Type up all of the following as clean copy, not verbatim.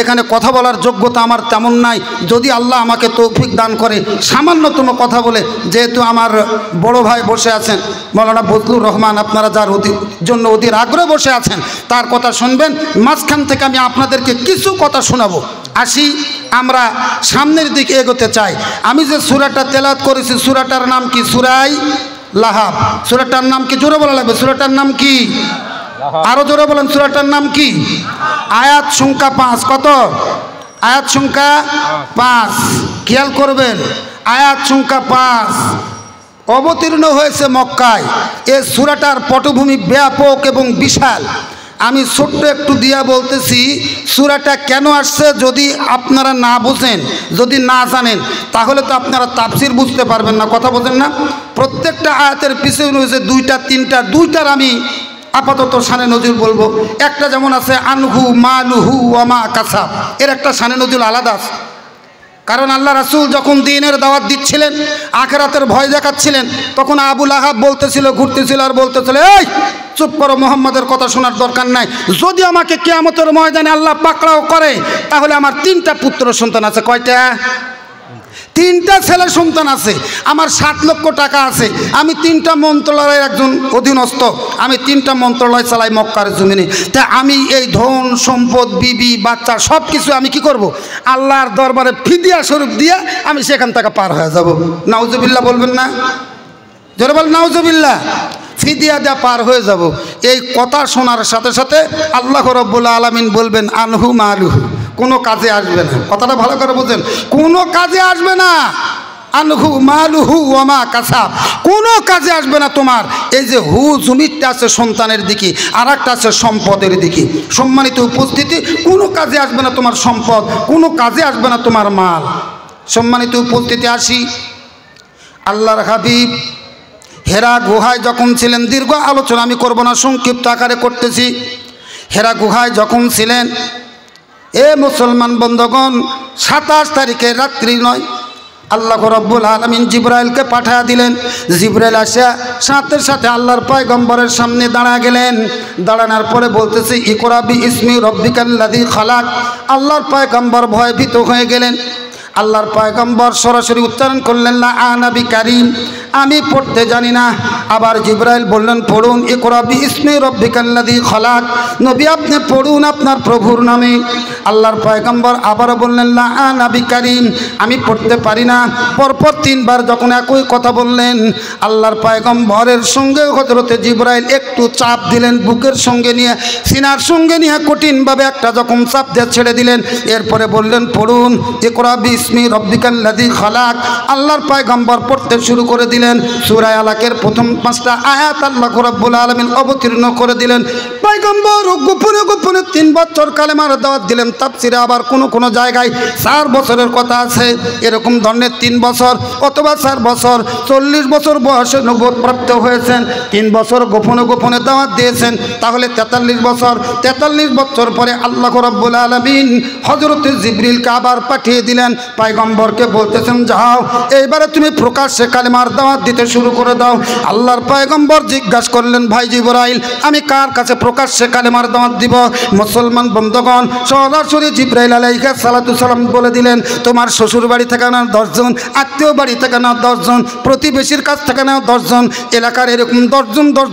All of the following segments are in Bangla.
এখানে কথা বলার যোগ্যতা আমার তেমন নাই। যদি আল্লাহ আমাকে তৌফিক দান করে সামান্যতম কথা বলে, যেহেতু আমার বড় ভাই বসে আছেন মৌলানা বজলুর রহমান, আপনারা যার জন্য অধীর আগ্রহে বসে আছেন তার কথা শুনবেন। মাঝখান থেকে আমি আপনাদেরকে কিছু কথা শোনাবো। আসি আমরা সামনের দিকে এগোতে চাই। আমি যে সূরাটা তেলাওয়াত করেছি সূরাটার নাম কি? সূরায়ে লাহাব। সূরাটার নাম কি? জোরে বলা লাগবে। সূরাটার নাম কি? আরো জোরে বলেন। সূরাটার নাম কি? আয়াত সংখ্যা 5। কত? আয়াত সংখ্যা 5। খেয়াল করবেন, আয়াত সংখ্যা 5 অবতীর্ণ হয়েছে মক্কায়। এই সূরাটার পটভূমি ব্যাপক এবং বিশাল। আমি ছোট্ট একটু দিয়া বলতেছি সূরাটা কেন আসছে। যদি আপনারা না বুঝেন, যদি না জানেন, তাহলে তো আপনারা তাফসীর বুঝতে পারবেন না। কথা বলেন না? প্রত্যেকটা আয়াতের পিছনে রয়েছে দুইটা তিনটা, দুইটার আমি আপাতত শানে নজরুল বলবো। একটা যেমন আছে আনহু মালুহু ওয়ামা কাসাব, এর একটা শানে নজরুল আলাদা আছে। কারণ আল্লাহ রাসূল যখন দ্বীনের দাওয়াত দিচ্ছিলেন, আখিরাতের ভয় দেখাচ্ছিলেন, তখন আবু লাহাব বলতেছিল, ঘুরতেছিল আর বলতেছিল, এই চুপ করো, মুহাম্মাদের কথা শোনার দরকার নাই। যদি আমাকে কিয়ামতের ময়দানে আল্লাহ পাকড়াও করে তাহলে আমার 3টা পুত্র সন্তান আছে। কয়টা? 3টা ছেলে সন্তান আছে। আমার 7 লক্ষ টাকা আছে। আমি 3টা মন্ত্রণালয়ের একজন অধীনস্থ। আমি 3টা মন্ত্রণালয় চালাই মক্কার জমিনে। তা আমি এই ধন সম্পদ, বিবি বাচ্চা সব কিছু আমি কি করব? আল্লাহর দরবারে ফিদিয়া স্বরূপ দিয়ে আমি সেখান থেকে পার হয়ে যাব। নাউজুবিল্লাহ বলবেন না? জোরে বল নাউজুবিল্লাহ। ফিদিয়া দেয়া পার হয়ে যাব। এই কথা শোনার সাথে সাথে আল্লাহ রাব্বুল আলামিন বলবেন আনহু মালুহু, কোনো কাজে আসবে না। কথাটা ভালো করে বুঝেন, কোনো কাজে আসবে না। আনহু মালুহু ওয়ামা কাসাব, কোনো কাজে আসবে না তোমার। এই যে হু জমিটা আছে সন্তানের দিকে, আর একটা আছে সম্পদের দিকে। সম্মানিত উপস্থিতি, কোনো কাজে আসবে না তোমার সম্পদ, কোনো কাজে আসবে না তোমার মাল। সম্মানিত উপস্থিতি, আসি আল্লাহর হাবিব হেরা গুহায় যখন ছিলেন, দীর্ঘ আলোচনা আমি করব না, সংক্ষিপ্ত আকারে করতেছি। হেরা গুহায় যখন ছিলেন, এ মুসলমান বন্ধুগণ, 27 তারিখের রাত্রি নয়, আল্লাহ রাব্বুল আলামিন জিবরাইলকে পাঠিয়ে দিলেন। জিবরাইল আসা সাথে সাথে আল্লাহর পয়গম্বরের সামনে দাঁড়া গেলেন। দাঁড়ানোর পরে বলতেছে ইকরা বি ইসমি রব্বিকাল্লাযী খালাক। আল্লাহর পয়গম্বর ভয়ভীত হয়ে গেলেন। আল্লাহর পয়গম্বর সরাসরি উচ্চারণ করলেন লা আনা বিকারিম, আমি পড়তে জানি না। আবার জিবরাইল বললেন পড়ুন ইকরা বি ইসমি রব্বিকাল্লাযী খালাক, নবী আপনি পড়ুন আপনার প্রভুর নামে। আল্লাহর পয়গম্বর আবার বললেন লা আনা বিকারিম, আমি পড়তে পারি না। পরপর 3বার যখন একই কথা বললেন, আল্লাহর পয়গম্বরের সঙ্গে হযরতে জিবরাইল একটু চাপ দিলেন, বুকের সঙ্গে নিয়ে, সিনার সঙ্গে নিয়ে কঠিনভাবে একটা যখন চাপ দিয়ে ছেড়ে দিলেন। এরপরে বললেন পড়ুন ইকরা বি ইসমি রব্বিকাল্লাযী খালাক। আল্লাহর পয়গম্বর পড়তে শুরু করে দিলেন। সূরা আলাকের প্রথম 5টা আয়াত আল্লাহ রাব্বুল আলামিন অবতীর্ণ করে দিলেন। পয়গম্বর গোপনে গোপনে 3 বছর কালেমার দাওয়াত দিলেন। তাফসিরে আবার কোন জায়গায় 4 বছরের কথা আছে। এরকম ধরনের 3 বছর অথবা 4 বছর, 40 বছর বয়সে নবুয়ত প্রাপ্ত হয়েছেন। 3 বছর গোপনে গোপনে দাওয়াত দিয়েছেন, তাহলে 43 বছর। 43 বছর পরে আল্লাহ রাব্বুল আলামিন হযরত জিবরিলকে আবার পাঠিয়ে দিলেন। পয়গম্বরকে বলতেছেন যাও, এইবারে তুমি প্রকাশ্যে কালেমার দাওয়াত দিতে শুরু করে দাও। আল্লাহর পয়গম্বর জিজ্ঞাসা করলেন ভাই জিবরাইল, আমি কার কাছে প্রকাশ্যে কালেমার দাওয়াত দিব? মুসলমান বন্ধুগণ, সরাসরি জিবরাইল আলাইহিস সালাতু সালাম বলে দিলেন তোমার শ্বশুর বাড়ি থেকে না 10 জন, আত্মীয় বাড়ি থেকে না 10 জন, প্রতিবেশীর কাছ থেকে না 10 জন, এলাকার এরকম 10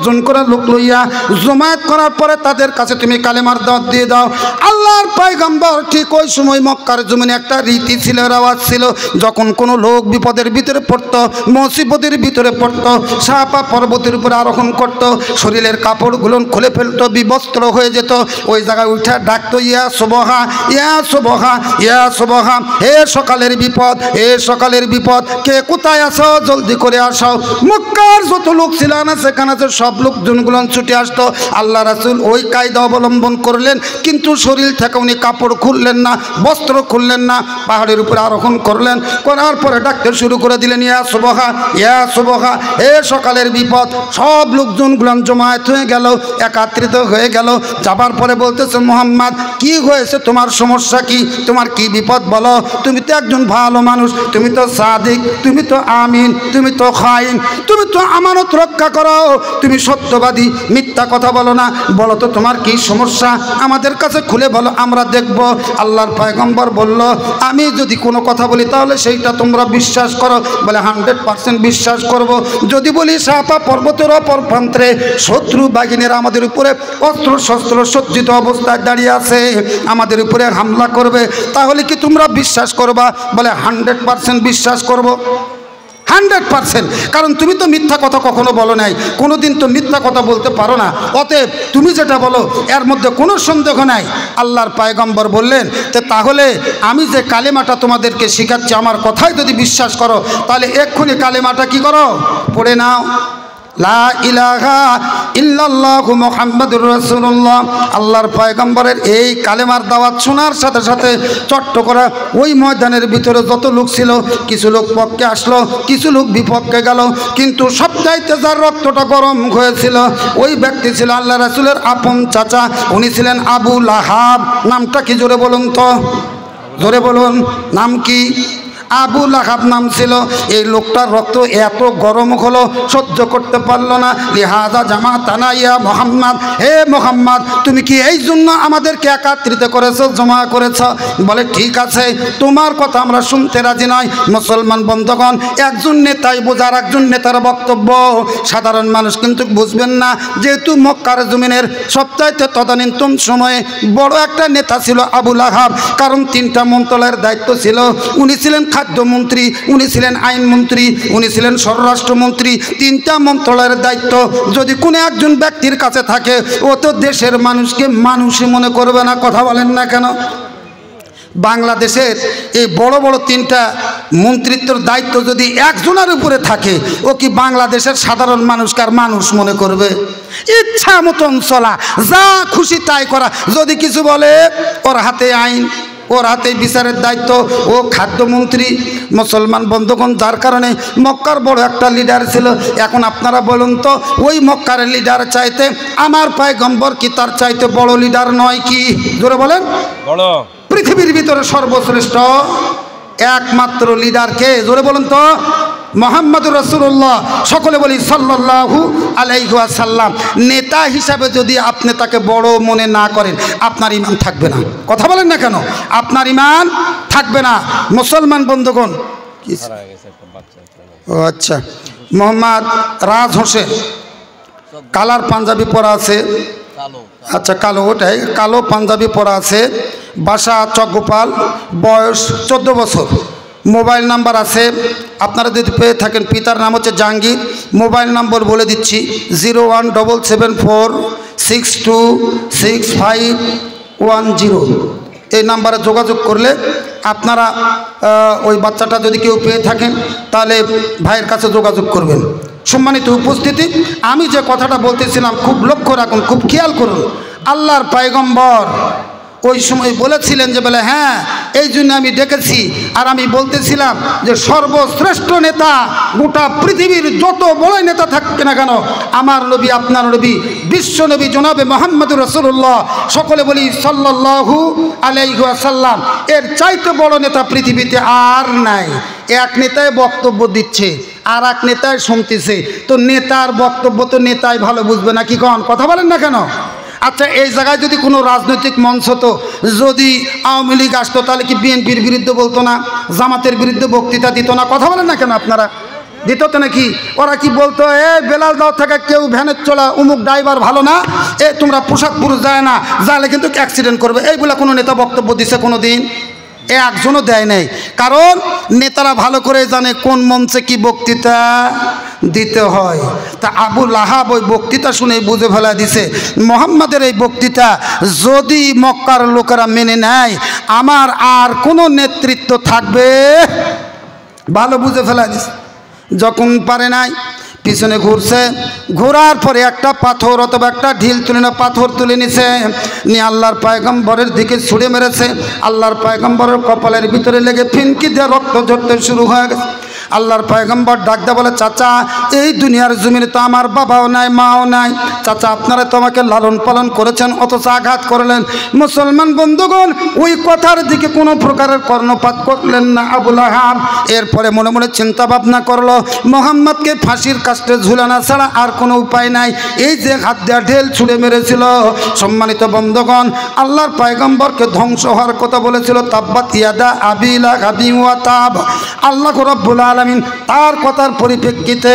জন করে লোক লইয়া জমায়েত করার পরে তাদের কাছে তুমি কালেমার দাওয়াত দিয়ে দাও। আল্লাহর পয়গম্বর ঠিক ওই সময় মক্কার জমিনে একটা রীতি ছিল, রেওয়াজ ছিল, যখন কোনো লোক বিপদের ভিতরে পড়তো, মুসিবতের ভিতরে পড়তো, সাপা পর্বতের উপরে আরোহণ করত, শরীরের কাপড়গুলো খুলে ফেলতো, বিবস্ত্র হয়ে যেত, ওই জায়গায় উঠে ডাকতো ইয়া সুবহা ইয়া সুবহা ইয়া সুবহা, হে সকালের বিপদ, হে সকালের বিপদ, কে কোথায় আসো জলদি করে আসো। মক্কার যত লোক ছিল না সেখানে সব লোকজনগুলো ছুটে আসতো। আল্লাহ রাসূল ওই কায়দা অবলম্বন করলেন, কিন্তু শরীর থেকে উনি কাপড় খুললেন না, বস্ত্র খুললেন না, পাহাড়ের উপরে আরোহণ করলেন। করার পরে ডাকতে শুরু করে দিলেন ইয়া সুবহা ইয়া সুবহা, হে সকালের বিপদ। সব লোকজনগুলান জমায়েত হয়ে গেল, একাত্রিত হয়ে গেল। যাবার পরে বলতেছে, মোহাম্মদ কি হয়েছে, তোমার সমস্যা কি, তোমার কি বিপদ বলো? তুমি তো একজন ভালো মানুষ, তুমি তো সাদিক, তুমি তো আমিন, তুমি তো খাইন, তুমি তো আমানত রক্ষা করো, তুমি সত্যবাদী, মিথ্যা কথা বলো না। বলো তো তোমার কি সমস্যা, আমাদের কাছে খুলে বলো, আমরা দেখব। আল্লাহর পয়গম্বর বলল, আমি যদি কোনো কথা বলি তাহলে সেইটা তোমরা বিশ্বাস করো? বলে 100% বিশ্বাস করব। যদি বলি সাপা পর্বতের অপর প্রান্তে শত্রু বাহিনীরা আমাদের উপরে অস্ত্র শস্ত্র সজ্জিত অবস্থায় দাঁড়িয়ে আছে, আমাদের উপরে হামলা করবে, তাহলে কি তোমরা বিশ্বাস করবা? বলে 100% বিশ্বাস করব। 100%, কারণ তুমি তো মিথ্যা কথা কখনো বলো নাই, কোনো দিন তো মিথ্যা কথা বলতে পারো না, অতএব তুমি যেটা বলো এর মধ্যে কোনো সন্দেহ নাই। আল্লাহর পয়গম্বর বললেন, তাহলে আমি যে কালেমাটা তোমাদেরকে শেখাচ্ছি, আমার কথাই যদি বিশ্বাস করো, তাহলে এক্ষুনি কালেমাটা কি করো, পড়ে নাও, লা ইলাহা ইল্লাল্লাহু মুহাম্মাদুর রাসূলুল্লাহ। আল্লাহর পয়গম্বরের এই কালেমার দাওয়াত শোনার সাথে সাথে চট্ট করা ওই ময়দানের ভিতরে যত লোক ছিল, কিছু লোক পক্ষে আসলো, কিছু লোক বিপক্ষে গেল, কিন্তু সবচাইতে যার রক্তটা গরম হয়েছিল ওই ব্যক্তি ছিল আল্লাহ রাসূলের আপন চাচা, উনি ছিলেন আবু লাহাব। নামটা কি জোরে বলুন তো, জোরে বলুন, নাম কি? আবু লাহাব নাম ছিল। এই লোকটার রক্ত এত গরম হলো, সহ্য করতে পারলো না। লিহাজা জামা তানাইয়া মোহাম্মদ, হে মোহাম্মদ, তুমি কি এই জন্য আমাদেরকে একাত্রিত করেছো, জমা করেছ? বলে ঠিক আছে, তোমার কথা আমরা শুনতে রাজি নয়। মুসলমান বন্ধুগণ, একজন নেতাই বোঝার, একজন নেতার বক্তব্য সাধারণ মানুষ কিন্তু বুঝবেন না। যেহেতু মক্কার জমিনের সবচাইতে তদানীন্তন সময়ে বড় একটা নেতা ছিল আবু লাহাব, কারণ 3টা মন্ত্রণালয়ের দায়িত্ব ছিল। উনি ছিলেন খাদ্যমন্ত্রী, উনি ছিলেন আইনমন্ত্রী, উনি ছিলেন স্বরাষ্ট্রমন্ত্রী। 3টা মন্ত্রণালয়ের দায়িত্ব যদি কোনো একজন ব্যক্তির কাছে থাকে, ও তো দেশের মানুষকে মানুষই মনে করবে না। কথা বলেন না কেন? বাংলাদেশের এই বড় বড় 3টা মন্ত্রিত্বর দায়িত্ব যদি একজনের উপরে থাকে, ও কি বাংলাদেশের সাধারণ মানুষকে আর মানুষ মনে করবে? ইচ্ছা মতন চলা, যা খুশি তাই করা। যদি কিছু বলে, ওর হাতে আইন, ওর হাতে বিচারের দায়িত্ব, ও খাদ্যমন্ত্রী। মুসলমান বন্ধুগণ, যার কারণে মক্কার বড় একটা লিডার ছিল। এখন আপনারা বলুন তো, ওই মক্কার লিডার চাইতে আমার পয়গম্বর কি তার চাইতে বড় লিডার নয়? কি জোরে বলেন? বড়। পৃথিবীর ভিতরে সর্বশ্রেষ্ঠ একমাত্র লিডার কে? জোরে বলুন তো। মুহাম্মদুর রাসূলুল্লাহ। সকলে বলি সাল্লাল্লাহু আলাইহি ওয়াসাল্লাম। নেতা হিসাবে যদি আপনি তাকে বড় মনে না করেন, আপনার ঈমান থাকবে না। কথা বলেন না কেন? আপনার ঈমান থাকবে না। মুসলমান বন্ধুগণ, ও আচ্ছা, মোহাম্মদ রাজ হোসেন, কালার পাঞ্জাবি পরা আছে, আচ্ছা কালো, ওটাই কালো পাঞ্জাবি পরা আছে, বাসা চকগোপাল, বয়স 14 বছর। মোবাইল নাম্বার আছে, আপনারা যদি পেয়ে থাকেন। পিতার নাম হচ্ছে জাহাঙ্গীর। মোবাইল নম্বর বলে দিচ্ছি, 01774626510। এই নাম্বারে যোগাযোগ করলে আপনারা ওই বাচ্চাটা যদি কেউ পেয়ে থাকেন, তাহলে ভাইয়ের কাছে যোগাযোগ করবেন। সম্মানিত উপস্থিতি, আমি যে কথাটা বলতেছিলাম খুব লক্ষ্য রাখুন, খুব খেয়াল করুন। আল্লাহর পয়গম্বর ওই সময় বলেছিলেন যে, বলে হ্যাঁ, এই জন্য আমি ডেকেছি। আর আমি বলতেছিলাম যে সর্বশ্রেষ্ঠ নেতা, গোটা পৃথিবীর যত বড় নেতা থাকবে না কেন, আমার নবী, আপনার নবী, বিশ্ব নবী জনাবে মুহাম্মদুর রাসূলুল্লাহ, সকলে বলি সাল্লাল্লাহু আলাইহি ওয়াসাল্লাম, এর চাইতে বড় নেতা পৃথিবীতে আর নাই। এক নেতায় বক্তব্য দিচ্ছে, আর এক নেতায় শুনতেছে, তো নেতার বক্তব্য তো নেতাই ভালো বুঝবে না, কি কন? কথা বলেন না কেন? আচ্ছা, এই জায়গায় যদি কোনো রাজনৈতিক মঞ্চ হতো, যদি আওয়ামী লীগ আসতো, তাহলে কি বিএনপির বিরুদ্ধে বলতো না, জামাতের বিরুদ্ধে বক্তৃতা দিত না? কথা বলেন না কেন? আপনারা দিত তো নাকি? ওরা কি বলতো, এ বেলাল দাও থেকে কেউ ভ্যানের চলা, অমুক ড্রাইভার ভালো না, এ তোমরা পোশাক পুরুষ যায় না, যাইলে কিন্তু অ্যাক্সিডেন্ট করবে। এইগুলা কোনো নেতা বক্তব্য দিছে কোনো দিন? একজনও দেয় নাই। কারণ নেতারা ভালো করে জানে কোন মঞ্চে কি বক্তৃতা দিতে হয়। তা আবু লাহাব ওই বক্তৃতা শুনে বুঝে ফেলা দিছে, মুহাম্মাদের এই বক্তৃতা যদি মক্কার লোকেরা মেনে নেয়, আমার আর কোনো নেতৃত্ব থাকবে। ভালো বুঝে ফেলা দিছে। যখন পারে নাই, পিছনে ঘুরছে, ঘোরার পরে একটা পাথর অথবা একটা ঢিল তুলে না, পাথর তুলে নিছে, নিয়ে আল্লাহর পয়গম্বরের দিকে ছুঁড়ে মেরেছে। আল্লাহর পয়গম্বরের কপালের ভিতরে লেগে ফিনকি দিয়ে রক্ত ঝরতে শুরু হয়ে গেছে। আল্লাহর পয়গম্বর ডাক দেয়া বলে, চাচা এই দুনিয়ার জমিনে তো আমার বাবাও নাই মাও নাই, চাচা আপনারা তো আমাকে লালন পালন করেছেন, অথচ আঘাত করলেন। মুসলমান বন্ধুগণ ওই কথার দিকে কোনো প্রকারের কর্ণপাত করলেন না আবু লাহাব। এরপরে মনে মনে চিন্তা ভাবনা করলো, মোহাম্মদকে ফাঁসির কাস্টে ঝুলানো ছাড়া আর কোনো উপায় নাই। এই যে হাত দেয়া ঢেল ছুঁড়ে মেরেছিল, সম্মানিত বন্ধুগণ আল্লাহর পয়গম্বরকে ধ্বংস হওয়ার কথা বলেছিল, তাব্বাত ইয়াদা আবি লাহাবি ওয়া তাব। আল্লাহ রাব্বুল আলামিন তার কথার পরিপ্রেক্ষিতে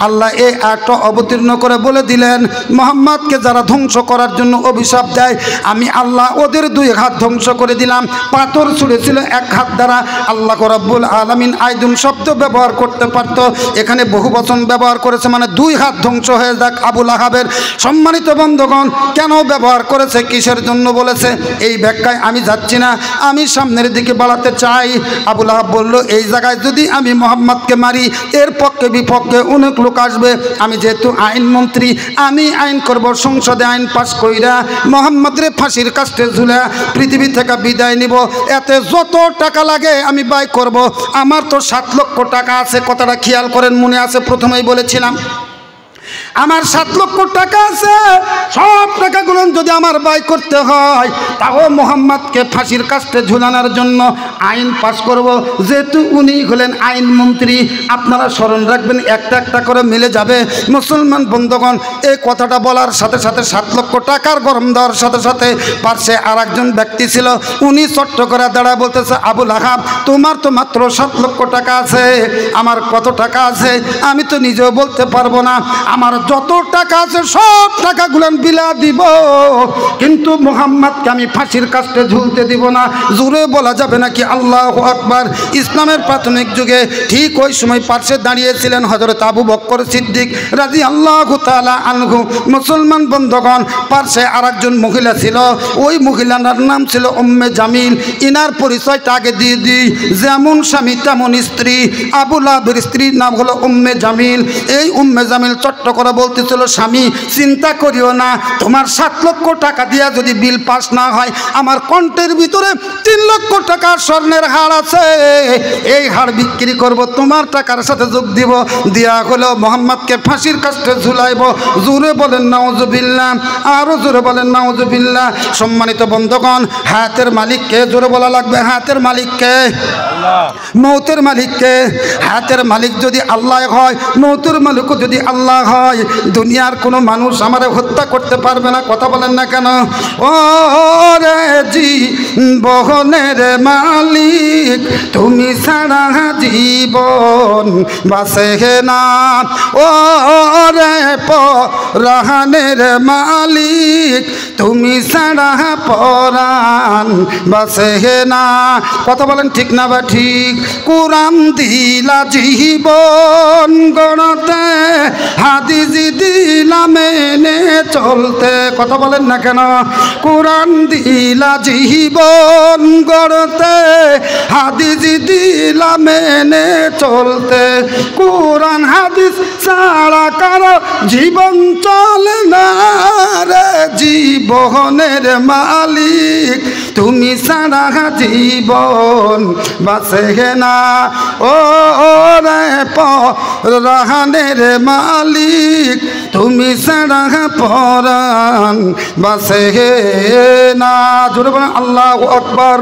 আল্লাহ এই আয়াতটা অবতীর্ণ করে বলে দিলেন, মোহাম্মদকে যারা ধ্বংস করার জন্য অভিশাপ দেয় আমি আল্লাহ ওদের দুই হাত ধ্বংস করে দিলাম। পাথর ছুঁড়েছিল এক হাত দ্বারা। আল্লাহ রাব্বুল আলামিন আইদুন শব্দ ব্যবহার করতে পারত, এখানে বহু বচন ব্যবহার করেছে, মানে দুই হাত ধ্বংস হয়ে যাক আবু লাহাবের। সম্মানিত বন্ধুগণ কেন ব্যবহার করেছে, কিসের জন্য বলেছে, এই ব্যাখ্যায় আমি যাচ্ছি না, আমি সামনের দিকে বাড়াতে চাই। আবু লাহাব বলল, এই জায়গায় যদি আমি মোহাম্মদকে মারি এর পক্ষে বিপক্ষে অনেক লোক আসবে, আমি যেহেতু আইনমন্ত্রী আমি আইন করব, সংসদে আইন পাশ কইরা মোহাম্মদের ফাঁসির কাস্টে ঝুলা পৃথিবী থেকে বিদায় নিব, এতে যত টাকা লাগে আমি ব্যয় করব। আমার তো 7 লক্ষ টাকা আছে, কথাটা খেয়াল করেন, মনে আছে প্রথমেই বলেছিলাম আমার 7 লক্ষ টাকা আছে, সব টাকাগুলো যদি আমার ব্যয় করতে হয় তাও মোহাম্মদকে ফাঁসির কাস্টে ঝুলানোর জন্য আইন পাশ করব, যেহেতু উনি হলেন আইনমন্ত্রী। আপনারা স্মরণ রাখবেন, একটা একটা করে মিলে যাবে। মুসলমান বন্ধুগণ এই কথাটা বলার সাথে সাথে 7 লক্ষ টাকার গরম দেওয়ার সাথে সাথে পাশে আর একজন ব্যক্তি ছিল, উনি চট্ট করে দাঁড়ায় বলতেছে, আবু লাহাব তোমার তো মাত্র 7 লক্ষ টাকা আছে, আমার কত টাকা আছে আমি তো নিজেও বলতে পারবো না, আমার যত টাকা আছে সব টাকাগুলো বিলা দিব, কিন্তু মুহাম্মদকে আমি ফাঁসির কাস্টে ঝুলতে দিব না। জোরে বলা যাবে নাকি আল্লাহু আকবার। ইসলামের প্রাথমিক যুগে ঠিক ওই সময় পাশে দাঁড়িয়েছিলেন হযরত আবু বকর সিদ্দিক রাদিয়াল্লাহু তাআলা আনহু। মুসলমান বন্ধুগণ পাশে আরেকজন মহিলা ছিল, ওই মহিলার নাম ছিল উম্মে জামিল। ইনার পরিচয়টা আগে দিয়ে দিই, যেমন স্বামী তেমন স্ত্রী। আবু লাহাবের স্ত্রীর নাম হলো উম্মে জামিল। এই উম্মে জামিল চট্ট করে বলতেছিল, স্বামী চিন্তা করিও না, তোমার 7 লক্ষ টাকা দিয়া যদি বিল পাস না হয় আমার কণ্ঠের ভিতরে 3 লক্ষ টাকার স্বর্ণের হাড় আছে, এই হাড় বিক্রি করব, তোমার টাকার সাথে যোগ দিব, দিয়া হলো মোহাম্মদকে ফাঁসির কাস্টে ঝুলাইব। জোরে বলেন নাউজুবিল্লাহ, আরো জোরে বলেন নাউজুবিল্লাহ। সম্মানিত বন্ধুগণ হায়াতের মালিককে, জোরে বলা লাগবে, হায়াতের মালিককে, মৌতের মালিককে। হায়াতের মালিক যদি আল্লাহ হয়, মৌতের মালিকও যদি আল্লাহ হয়, দুনিয়ার কোনো মানুষ আমারে হত্যা করতে পারবে না। কথা বলেন না কেন? ও রে জীবনের মালিক তুমি ছাড়া জীবন বাঁচে না, ও রে পরাণের মালিক তুমি ছাড়া পরাণ বাঁচে না। কথা বলেন ঠিক না বা ঠিক? কোরআন দিলা জীবন গড়তে, হাদিস দিলা মেনে চলতে। কথা বলেন না কেন? কোরআন দিলা জীবন গড়তে, হাদিস দিলা মেনে চলতে, কোরআন হাদিস ছাড়া কারো জীবন চলে না রে জীবনের মালিক তুমি ছাড়া জীবন বাঁচে না, ও রে পরাণের মালিক তুমি ছাড়া পরাণ বাঁচে না। জোরে বলেন আল্লাহু আকবার,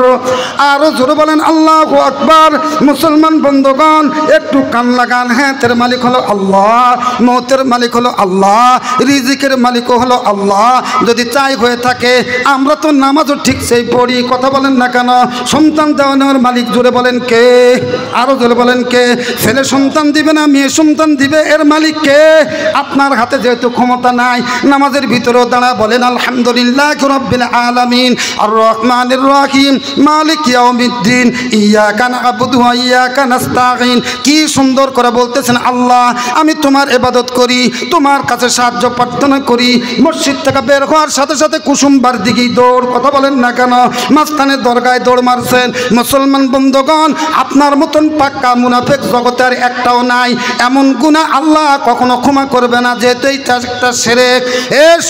আরো জোরে বলেন আল্লাহু আকবার। মুসলমান বন্ধুগণ একটু কান লাগান, হায়াতের মালিক হলো আল্লাহ, মৌতের মালিক হলো আল্লাহ, রিজিকের মালিকও হলো আল্লাহ। যদি চাই হয়ে থাকে আমরা তো নামাজও ঠিক সেই পড়ি। কথা বলেন না কেন? সন্তান দেওয়ানোর মালিক জোরে বলেন কে? আরো জোরে বলেন কে? ছেলে সন্তান দিবে না মেয়ে সন্তান দিবে, এর মালিক কে? আপনার হাতে যেহেতু ক্ষমতা নাই, নামাজের ভিতরেও দাঁড়া বলেন আলহামদুলিল্লাহ রাব্বিল আলামিন আর রহমানির রহিম মালিক ইয়াউমিদ্দিন ইয়াকা না'বুদু ওয়া ইয়াকা নাস্তাঈন। কি সুন্দর করে বলতেছেন, আল্লাহ আমি তোমার ইবাদত করি, তোমার কাছে সাহায্য প্রার্থনা করি। মসজিদ থেকে বের হওয়ার সাথে সাথে কুসুমবার দিকেই দৌড়। কথা বলেন না কেন? মাস্তানের দরগায় দৌড় মারছেন। মুসলমান বন্ধুগণ, আপনার মতন পাক্কা মুনাফিক জগতের একটাও নাই। এমন গুনাহ আল্লাহ কখনো ক্ষমা করবে না, যেহেতু এইটা একটা শিরক।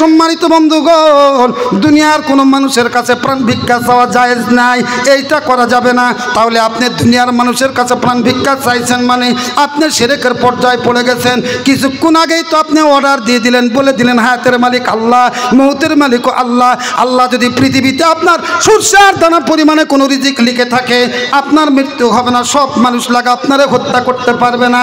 সম্মানিত বন্ধুগণ, দুনিয়ার কোনো মানুষের কাছে প্রাণ ভিক্ষা চাওয়া জায়েজ নাই, এইটা করা যাবে না। তাহলে আপনি দুনিয়ার মানুষের কাছে প্রাণ ভিক্ষা চাইছেন মানে আপনি শিরকের পর্যায়ে পড়ে গেছেন। কিছুক্ষণ আগেই তো আপনি অর্ডার দিয়ে দিলেন, বলে দিলেন হায়াতের মালিক আল্লাহ, মৌতের মালিক আল্লাহ। আল্লাহ যদি পৃথিবীতে আপনার সূর্যের দানা পরিমাণে কোনো রিজিক লিখে থাকে, আপনার মৃত্যু হবে না, সব মানুষ লাগা আপনারে হত্যা করতে পারবে না।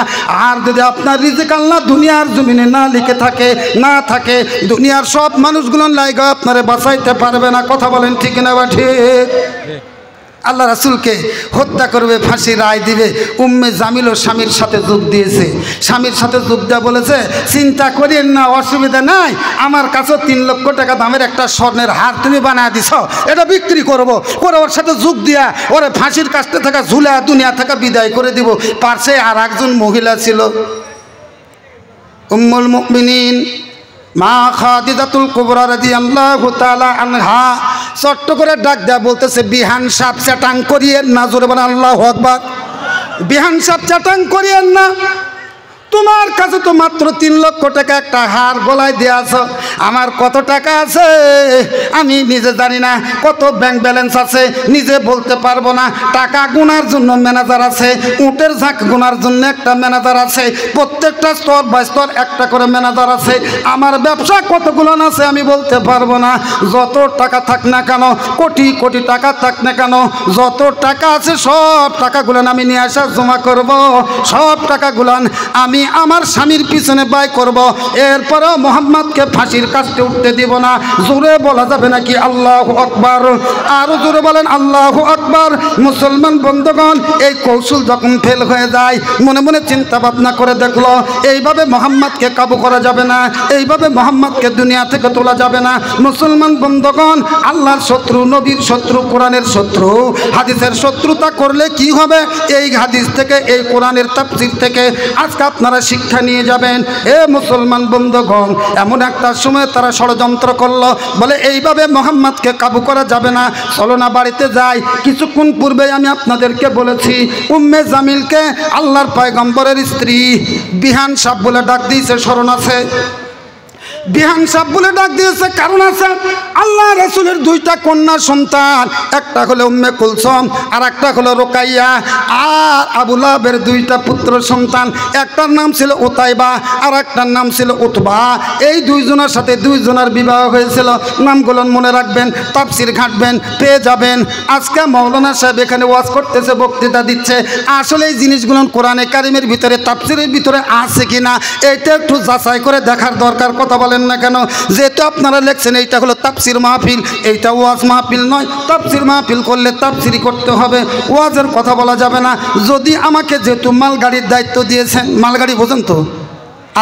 আর যদি আপনার রিজিক আল্লাহ দুনিয়ার জমিনে না লিখে থাকে, না থাকে, দুনিয়ার সব মানুষগুলো লাইগা আপনারে বাঁচাইতে পারবে না। কথা বলেন ঠিক না বা ঠিক? আল্লাহ রাসূলকে হত্যা করবে, ফাঁসি রায় দিবে। উম্মে জামিলও স্বামীর সাথে যোগ দিয়েছে। স্বামীর সাথে যোগ দেওয়া বলেছে, চিন্তা করিয়েন না, অসুবিধা নাই, আমার কাছেও 3 লক্ষ টাকা দামের একটা স্বর্ণের হার তুমি বানায় দিছ, এটা বিক্রি করবো, করে ওর সাথে যোগ দিয়া ওরে ফাঁসির কাছতে থাকা ঝুলা দুনিয়া থেকে বিদায় করে দিব। পাশে আর একজন মহিলা ছিল, উম্মুল মুমিনিন মা খাদিজাতুল কুবরা রাদিয়াল্লাহু তাআলা আনহা। চট্ট করে ডাক দেয়া বলতেছে, বিহান সাপ চাটাং করিয়েন না। জোরে বলেন আল্লাহু আকবার। বিহান সাপ চাটাং করিয়েন না, তোমার কাছে তো মাত্র 3 লক্ষ টাকা একটা হার গলায় দিয়ে আছো, আমার কত টাকা আছে আমি নিজে জানি না, কত ব্যাংক ব্যালেন্স আছে নিজে বলতে পারবো না। টাকা গোনার জন্য ম্যানেজার আছে, উটের ঝাঁক গোনার জন্য একটা ম্যানেজার আছে, প্রত্যেকটা স্তর বাই স্তর একটা করে ম্যানেজার আছে। আমার ব্যবসা কতগুলো আছে আমি বলতে পারবো না। যত টাকা থাক না কেন, কোটি কোটি টাকা থাক না কেন, যত টাকা আছে সব টাকাগুলো আমি নিয়ে আসা জমা করব, সব টাকাগুলো আমি আমার স্বামীর পিছনে ব্যয় করব। এরপরেও মোহাম্মদকে ফাঁসির কাছে উঠতে দিব না। জোরে বলা যাবে নাকি আল্লাহু আকবার? আরো জোরে বলেন আল্লাহু আকবার। মুসলমান বন্ধুগণ, এই কৌশল যখন ফেল হয়ে যায়, মনে মনে চিন্তা ভাবনা করে দেখলো এইভাবে মোহাম্মদকে কাবু করা যাবে না, এইভাবে মোহাম্মদকে দুনিয়া থেকে তোলা যাবে না। মুসলমান বন্ধুগণ, আল্লাহর শত্রু, নবীর শত্রু, কোরআনের শত্রু, হাদিসের শত্রুতা করলে কি হবে? এই হাদিস থেকে, এই কোরআনের তাফসীর থেকে আজকে আপনারা শিক্ষা নিয়ে যাবেন। মুসলমান বন্ধুগণ, এমন একটা সময় তারা ষড়যন্ত্র করলো, বলে এইভাবে মোহাম্মদকে কাবু করা যাবে না, চলো না বাড়িতে যাই। কিছুক্ষণ পূর্বে আমি আপনাদেরকে বলেছি, উম্মে জামিলকে আল্লাহর পয়গম্বরের স্ত্রী বিহান সাহেব বলে ডাক দিয়েছে, স্মরণ আছে? বিহান সাহেব বলে ডাক দিয়েছে, কারণ আছে আল্লাহ রাসূলের 2টা কন্যা সন্তান, একটা হলো উম্মে কুলসুম আর একটা হলো রুকাইয়া। আর আবু লাহাবের 2টা পুত্র সন্তান, একটার নাম ছিল উতাইবা আর একটার নাম ছিল উতবা। এই 2 জনের সাথে 2 জনের বিবাহ হয়েছিল। নামগুলো মনে রাখবেন, তাফসীর ঘাঁটবেন, পেয়ে যাবেন। আজকে মাওলানা সাহেব এখানে ওয়াজ করতেছে, বক্তৃতা দিচ্ছে, আসলে এই জিনিসগুলো কোরআনে কারিমের ভিতরে, তাফসীরের ভিতরে আছে কিনা এইটা একটু যাচাই করে দেখার দরকার। কথা বলেন না কেন? যেহেতু আপনারা লেখছেন এইটা হলো তাফসীর মাহফিল, এইটা ওয়াজ মাহফিল নয়। তাফসীর মাহফিল করলে তাফসীরই করতে হবে, ওয়াজের কথা বলা যাবে না। যদি আমাকে যেহেতু মালগাড়ির দায়িত্ব দিয়েছেন, মালগাড়ি বোঝেন তো,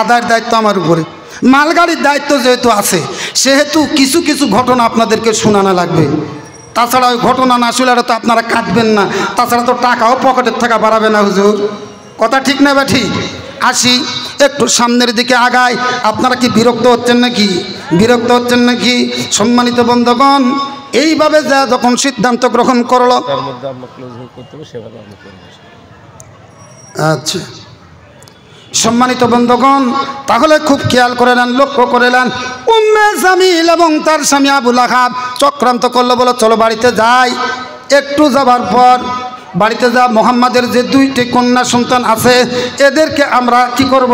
আদায়ের দায়িত্ব আমার উপরে, মালগাড়ির দায়িত্ব যেহেতু আছে, সেহেতু কিছু কিছু ঘটনা আপনাদেরকে শোনানো লাগবে। তাছাড়া ওই ঘটনা না শুনলে তো আপনারা কাটবেন না, তাছাড়া তো টাকাও পকেটের টাকা বাড়াবে না হুজুর। কথা ঠিক না বা ঠিক? আসি একটু সামনের দিকে আগাই। আপনারা কি বিরক্ত হচ্ছেন নাকি? বিরক্ত হচ্ছেন নাকি? সম্মানিত বন্ধুগণ, এইভাবে যা যখন সিদ্ধান্ত গ্রহণ করলো, আচ্ছা সম্মানিত বন্ধুগণ, তাহলে খুব খেয়াল করে নেন, লক্ষ্য করে নেন। উম্মে জামিল এবং তার স্বামী আবু লাহাব চক্রান্ত করলো, বলো চলো বাড়িতে যাই। একটু যাবার পর বাড়িতে যা মোহাম্মদের যে 2টি কন্যা সন্তান আছে, এদেরকে আমরা কি করব?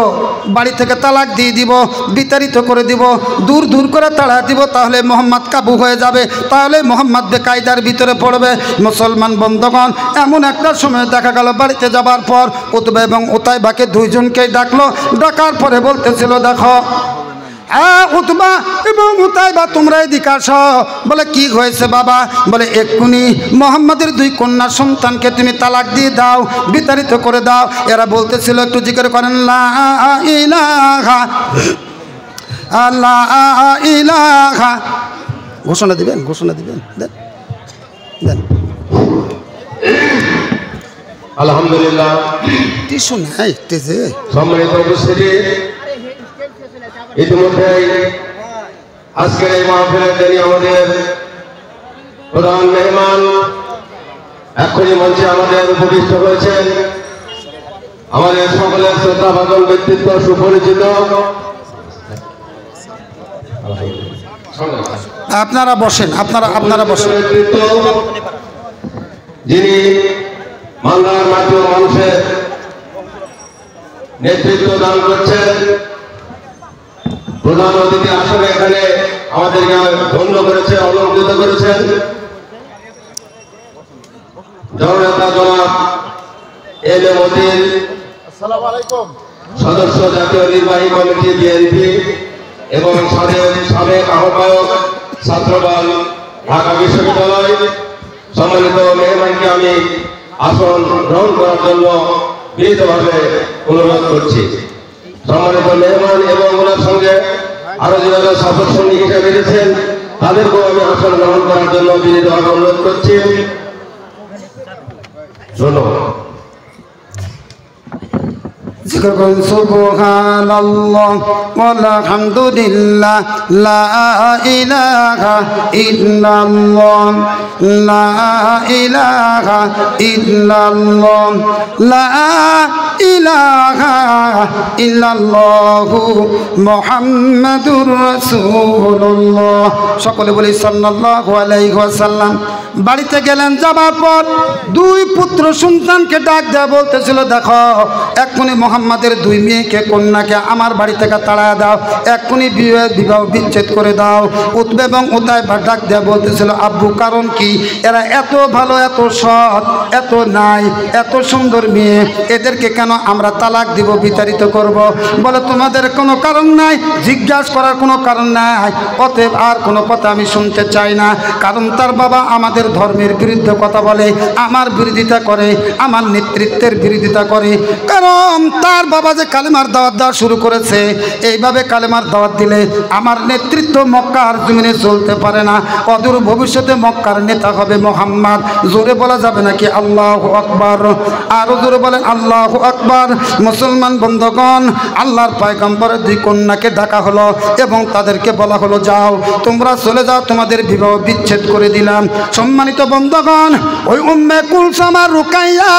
বাড়ি থেকে তালাক দিয়ে দিব, বিতাড়িত করে দিব, দূর দূর করে তাড়া দিব, তাহলে মোহাম্মদ কাবু হয়ে যাবে, তাহলে মোহাম্মদ বেকায়দার ভিতরে পড়বে। মুসলমান বন্ধুগণ, এমন একটা সময় দেখা গেল বাড়িতে যাবার পর উতবা এবং উতাইবাকে 2 জনকেই ডাকলো। ডাকার পরে বলতেছিল, দেখো উতবা এবং উতাইবা তোমরা এদিকে আসো। বলে কি হয়েছে বাবা? বলে এক্ষুনি মোহাম্মদের 2 কন্যা সন্তানকে তুমি তালাক দিয়ে দাও, বিতাড়িত করে দাও। এরা বলতেছিল, একটু জিকির করেন, লা ইলাহা লা ইলাহা। ঘোষণা দিবেন, ঘোষণা দিবেন, দেন দেন। আলহামদুলিল্লাহ, টিস্যু নাই টেজে। সম্মানিত উপস্থিতি, ইতিমধ্যে আজকের এই মাহফিলের যিনি আমাদের প্রধান মেহমান এক্ষুনি মঞ্চে আমাদের উপবিষ্ট হয়েছেন। আমাদের সকলের শ্রদ্ধাভাজন ব্যক্তিত্ব, সুপরিচিত আপনারা বসেন, আপনারা বসেন। যিনি মালদার মাটি ও মানুষের নেতৃত্ব দান করছেন, প্রধান অতিথি আসলে এখানে আমাদেরকে ধন্য করেছে, অলঙ্কৃত করেছেন জননেতা জনাব এম.এ. মতিন, সদস্য জাতীয় নির্বাহী কমিটি বিএনপি এবং সাবেক আহ্বায়ক ছাত্রদল ঢাকা বিশ্ববিদ্যালয়। সম্মানিত মেহমানকে আমি আসন গ্রহণ করার জন্য বিনীতভাবে অনুরোধ করছি। সম্মানিত মেহমান এবং ওনার সঙ্গে আরো যারা সফর সঙ্গী হিসেবে এসেছেন তাদেরকেও আমি আসন গ্রহণ করার জন্য বিনীতভাবে অনুরোধ করছি। ধন্যবাদ। জিকির করুন সুবহানাল্লাহ ওয়ালহামদুলিল্লাহ লা ইলাহা ইল্লাল্লাহ লা ইলাহা ইল্লাল্লাহ লা ইলাহা ইল্লাল্লাহু মুহাম্মাদুর রাসূলুল্লাহ। সকলে বলি সাল্লাল্লাহু আলাইহি ওয়াসাল্লাম। বাড়িতে গেলেন, যাবার পর দুই পুত্র সন্তানকে ডাক দেয়া বলতেছিল, দেখো এক্ষুনি মোহাম্মদের দুই মেয়েকে কন্যাকে আমার বাড়ি থেকে তাড়া দাও, এক্ষুনি বিবাহ বিচ্ছেদ করে দাও। উতবা এবং উতাইবা ডাক দেয়া বলতেছিল, আব্বু কারণ কি? এরা এত ভালো, এত সৎ, এত নাই, এত সুন্দর মেয়ে, এদেরকে কেন আমরা তালাক দিব, বিতাড়িত করব? বলে তোমাদের কোনো কারণ নাই, জিজ্ঞাসা করার কোনো কারণ নাই, অতএব আর কোনো কথা আমি শুনতে চাই না। কারণ তার বাবা আমাদের ধর্মের বিরুদ্ধে কথা বলে, আমার বিরোধিতা করে, আমার নেতৃত্বের বিরোধিতা করে। কারণ তার বাবা যে কালেমার দাওয়াত দেওয়া শুরু করেছে, এইভাবে কালেমার দাওয়াত দিলে আমার নেতৃত্ব মক্কার জমিনে চলতে পারে না। অদূর ভবিষ্যতে মক্কার নেতা হবে মোহাম্মদ। জোরে বলা যাবে নাকি আল্লাহু আকবার? আরো জোরে বলেন আল্লাহু আকবার। মুসলমান বন্ধুগণ, আল্লাহর পয়গম্বরের দুই কন্যাকে ডাকা হলো এবং তাদেরকে বলা হলো, যাও তোমরা চলে যাও, তোমাদের বিবাহ বিচ্ছেদ করে দিলাম। সম্মানিত বন্ধুগণ, ওই উম্মে কুলসুম আর রুকাইয়া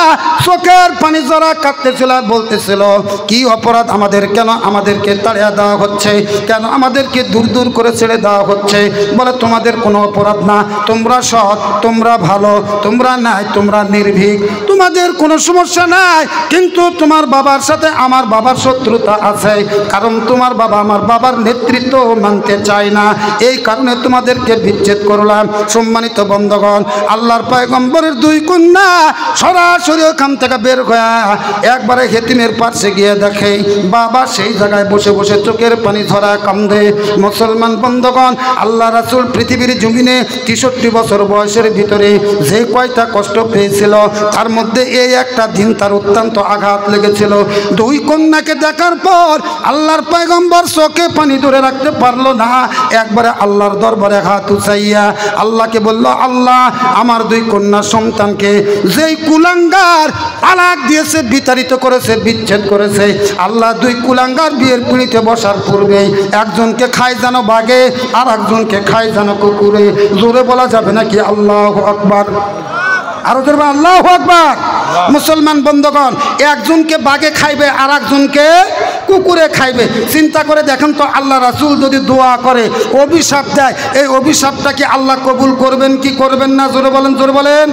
চোখের পানি জড়া কাঁদতেছিল, বলতেছিল, কি অপরাধ আমাদের, কেন আমাদেরকে তাড়িয়ে দেওয়া হচ্ছে, কেন আমাদেরকে দূর দূর করে ছেড়ে দেওয়া হচ্ছে? বলে তোমাদের কোনো অপরাধ না, তোমরা সৎ, তোমরা ভালো, তোমরা নাই, তোমরা নির্ভীক, তোমাদের কোনো সমস্যা নাই। কিন্তু তোমার বাবার সাথে আমার বাবার শত্রুতা আছে, কারণ তোমার বাবা আমার বাবার নেতৃত্ব মানতে চায় না, এই কারণে তোমাদেরকে বিচ্ছেদ করলাম। সম্মানিত বন্ধুগণ, আল্লাহর পয়গম্বরের দুই কন্যা সরাসরি ওখান থেকে বের হয়ে একবারে হেতিমের পাশে গিয়ে দেখে বাবা সেই জায়গায় বসে বসে চোখের পানি ধরা কান্দে। মুসলমান বন্ধুগণ, আল্লাহ রাসূল পৃথিবীর জমিনে 63 বছর বয়সের ভিতরে যে কয়টা কষ্ট পেয়েছিল, তার মধ্যে এই একটা দিন তার অত্যন্ত আঘাত লেগেছিল। দুই কন্যাকে দেখার পর আল্লাহর পয়গম্বর চোখে পানি ধরে রাখতে পারলো না, একবারে আল্লাহর দরবারে হাত উঠাইয়া আল্লাহকে বলল, আল্লাহ আমার দুই কন্যা সন্তানকে যেই কুলাঙ্গার তালাক দিয়েছে, বিতাড়িত করেছে, বিচ্ছেদ করেছে, আল্লাহ দুই কুলাঙ্গার বিয়ের পিঁড়িতে বসার পূর্বে একজনকে খায় যেন বাঘে আর একজনকে খায় যেন কুকুরে। জোরে বলা যাবে নাকি আল্লাহু আকবার? আরো জোরে আল্লাহু আকবার। মুসলমান বন্ধুগণ, একজনকে বাঘে খাইবে আর একজনকে কুকুরে খাইবে। চিন্তা করে দেখেন তো, আল্লাহ রাসূল যদি দোয়া করে, অভিশাপ দেয়, এই অভিশাপটা কি আল্লাহ কবুল করবেন কি করবেন না? জোরে বলেন, জোরে বলেন।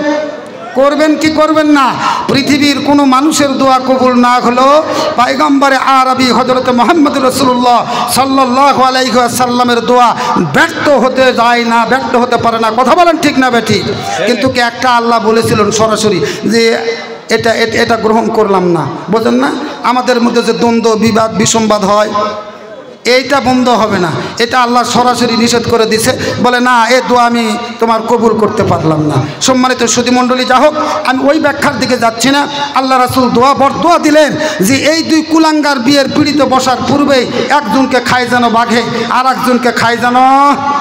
করবেন কি করবেন না? পৃথিবীর কোনো মানুষের দোয়া কবুল না হলো পয়গম্বরে আরবি হযরত মুহাম্মদ রাসূলুল্লাহ সাল্লাল্লাহু আলাইহি ওয়াসাল্লামের দোয়া ব্যর্থ হতে যায় না, ব্যর্থ হতে পারে না। কথা বলেন ঠিক না বেঠিক? কিন্তু কি একটা আল্লাহ বলেছিলেন সরাসরি যে এটা এটা গ্রহণ করলাম না? বোঝেন না, আমাদের মধ্যে যে দ্বন্দ্ব, বিবাদ, বিসম্বাদ হয়, এইটা বন্ধ হবে না, এটা আল্লাহ সরাসরি নিষেধ করে দিছে। বলে না, এ দোয়া আমি তোমার কবুল করতে পারলাম না। সম্মানিত সুধীমণ্ডলী, যা হোক, আমি ওই ব্যাখ্যার দিকে যাচ্ছি না। আল্লাহ রাসূল দোয়া দিলেন যে এই দুই কুলাঙ্গার বিয়ের পিড়িতে বসার পূর্বেই একজনকে খায় যেন বাঘে আর একজনকে খায় যেন,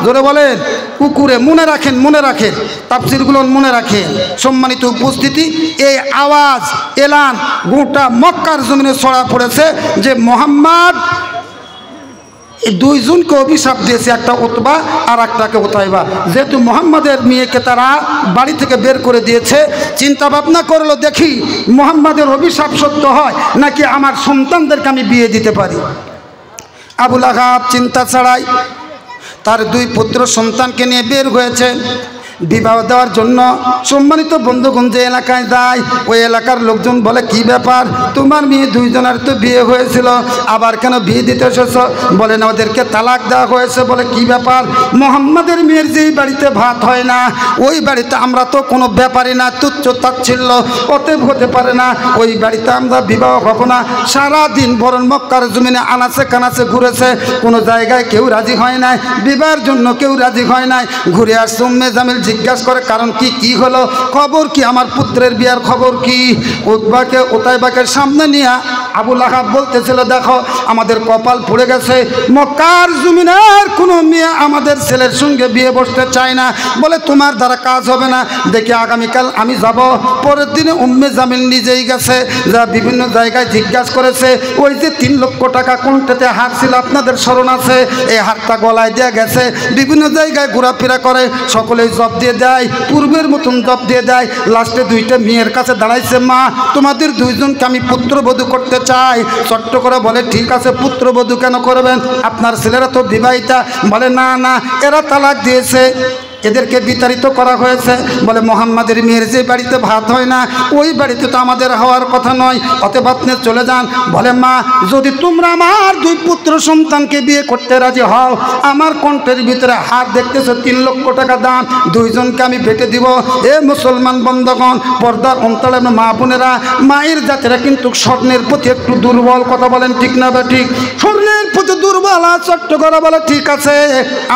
ধরে বলেন, কুকুরে। মনে রাখেন, মনে রাখেন, তাফসীরগুলো মনে রাখেন। সম্মানিত উপস্থিতি, এই আওয়াজ এলান গোটা মক্কার জমিনে ছড়া পড়েছে যে মোহাম্মদ এই দুইজনকে অভিশাপ দিয়েছে, একটা উতবা আর একটাকে উতাইবা। যেহেতু মোহাম্মদের মেয়েকে তারা বাড়ি থেকে বের করে দিয়েছে, চিন্তা ভাবনা করলো দেখি মোহাম্মদের অভিশাপ সত্য হয় নাকি আমার সন্তানদেরকে আমি বিয়ে দিতে পারি। আবু লাহাব চিন্তা ছাড়াই তার দুই পুত্র সন্তানকে নিয়ে বের হয়েছে বিবাহ দেওয়ার জন্য। সম্মানিত বন্ধুগণ, যে এলাকায় যায় ওই এলাকার লোকজন বলে কি ব্যাপার, তোমার মেয়ে দুইজনের তো বিয়ে হয়েছিল, আবার কেন বিয়ে দিতে এসেছ? বলে না, ওদেরকে তালাক দেওয়া হয়েছে। বলে কি ব্যাপার? মোহাম্মদের মেয়ের যেই বাড়িতে ভাত হয় না ওই বাড়িতে আমরা তো কোনো ব্যাপারই না, তুচ্ছ তাচ্ছিল্য, অতএব হতে পারে না, ওই বাড়িতে আমরা বিবাহ হব না। সারাদিন বরং মক্কার জমিনে আনাচে কানাচে ঘুরেছে, কোনো জায়গায় কেউ রাজি হয় নাই, বিবাহের জন্য কেউ রাজি হয় নাই। ঘুরে আসছে উম্মে জামিল জিজ্ঞাসা করে কারণ কি হলো, খবর কি, আমার পুত্রের বিয়ার খবর কি? উতবাকে উতাইবাকে সামনে নিয়ে আবু লাহাব বলতেছিল দেখো আমাদের কপাল পুড়ে গেছে, মক্কার জমিনের কোনো মেয়ে আমাদের ছেলের সঙ্গে বিয়ে বসতে চায় না। বলে তোমার দ্বারা কাজ হবে না, দেখি আগামীকাল আমি যাব। পরের দিনে উম্মে জামিল নিজেই গেছে, যা বিভিন্ন জায়গায় জিজ্ঞাসা করেছে। ওই যে 3 লক্ষ টাকা কোনটাতে হার ছিল আপনাদের স্মরণ আছে, এই হারটা গলায় দিয়ে গেছে। বিভিন্ন জায়গায় ঘোরাফেরা করে, সকলেই জব দিয়ে দেয়, পূর্বের মতন জব দিয়ে দেয়। লাস্টে 2টা মেয়ের কাছে দাঁড়াইছে, মা তোমাদের দুইজনকে আমি পুত্রবধূ করতে চাই। চট্ট করে বলে ঠিক আছে, পুত্রবধূ কেন করবেন, আপনার ছেলেরা তো বিবাহিতা। বলে না না, এরা তালাক দিয়েছে, এদেরকে বিতাড়িত করা হয়েছে। বলে মোহাম্মদের মেয়ের যে বাড়িতে ভাত হয় না ওই বাড়িতে তো আমাদের হওয়ার কথা নয়, অতএব আপনি চলে যান। বলে মা যদি তোমরা আমার 2 পুত্র সন্তানকে বিয়ে করতে রাজি হও, আমার কণ্ঠের ভিতরে হার দেখতেছো 3 লক্ষ টাকা দাম, দুইজনকে আমি বেটে দিব। এ মুসলমান বন্ধগণ, পর্দার অন্তরালে মা বোনেরা, মায়ের জাতিরা কিন্তু স্বর্ণের প্রতি একটু দুর্বল। কথা বলেন ঠিক না বা ঠিক? স্বর্ণের প্রতি দুর্বল। চট্ট করে বলে ঠিক আছে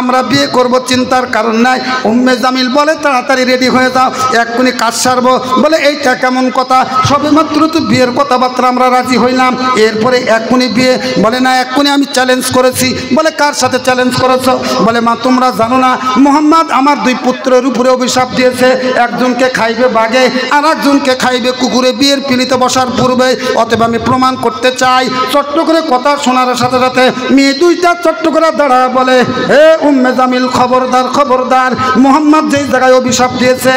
আমরা বিয়ে করব, চিন্তার কারণ নাই। উম্মে জামিল বলে তাড়াতাড়ি রেডি হয়ে যাও, এক্ষুনি কাজ সারবো। বলে এইটা কেমন কথা, সবে মাত্র তো বিয়ের কথাবার্তা আমরা রাজি হইলাম, এরপরে এক্ষুনি বিয়ে? বলে না, এক্ষুনি আমি চ্যালেঞ্জ করেছি। বলে কার সাথে চ্যালেঞ্জ করেছো? বলে মা তোমরা জানো না মোহাম্মদ আমার 2 পুত্রের উপরে অভিশাপ দিয়েছে, একজনকে খাইবে বাঘে আর একজনকে খাইবে কুকুরে বিয়ের পিড়িতে বসার পূর্বে, অতএব আমি প্রমাণ করতে চাই। চট্ট করে কথা শোনার সাথে সাথে মেয়ে 2টা চট্ট করে দাঁড়ায় বলে হে উম্মে জামিল, খবরদার খবরদার, মোহাম্মদ যেই জায়গায় অভিশাপ দিয়েছে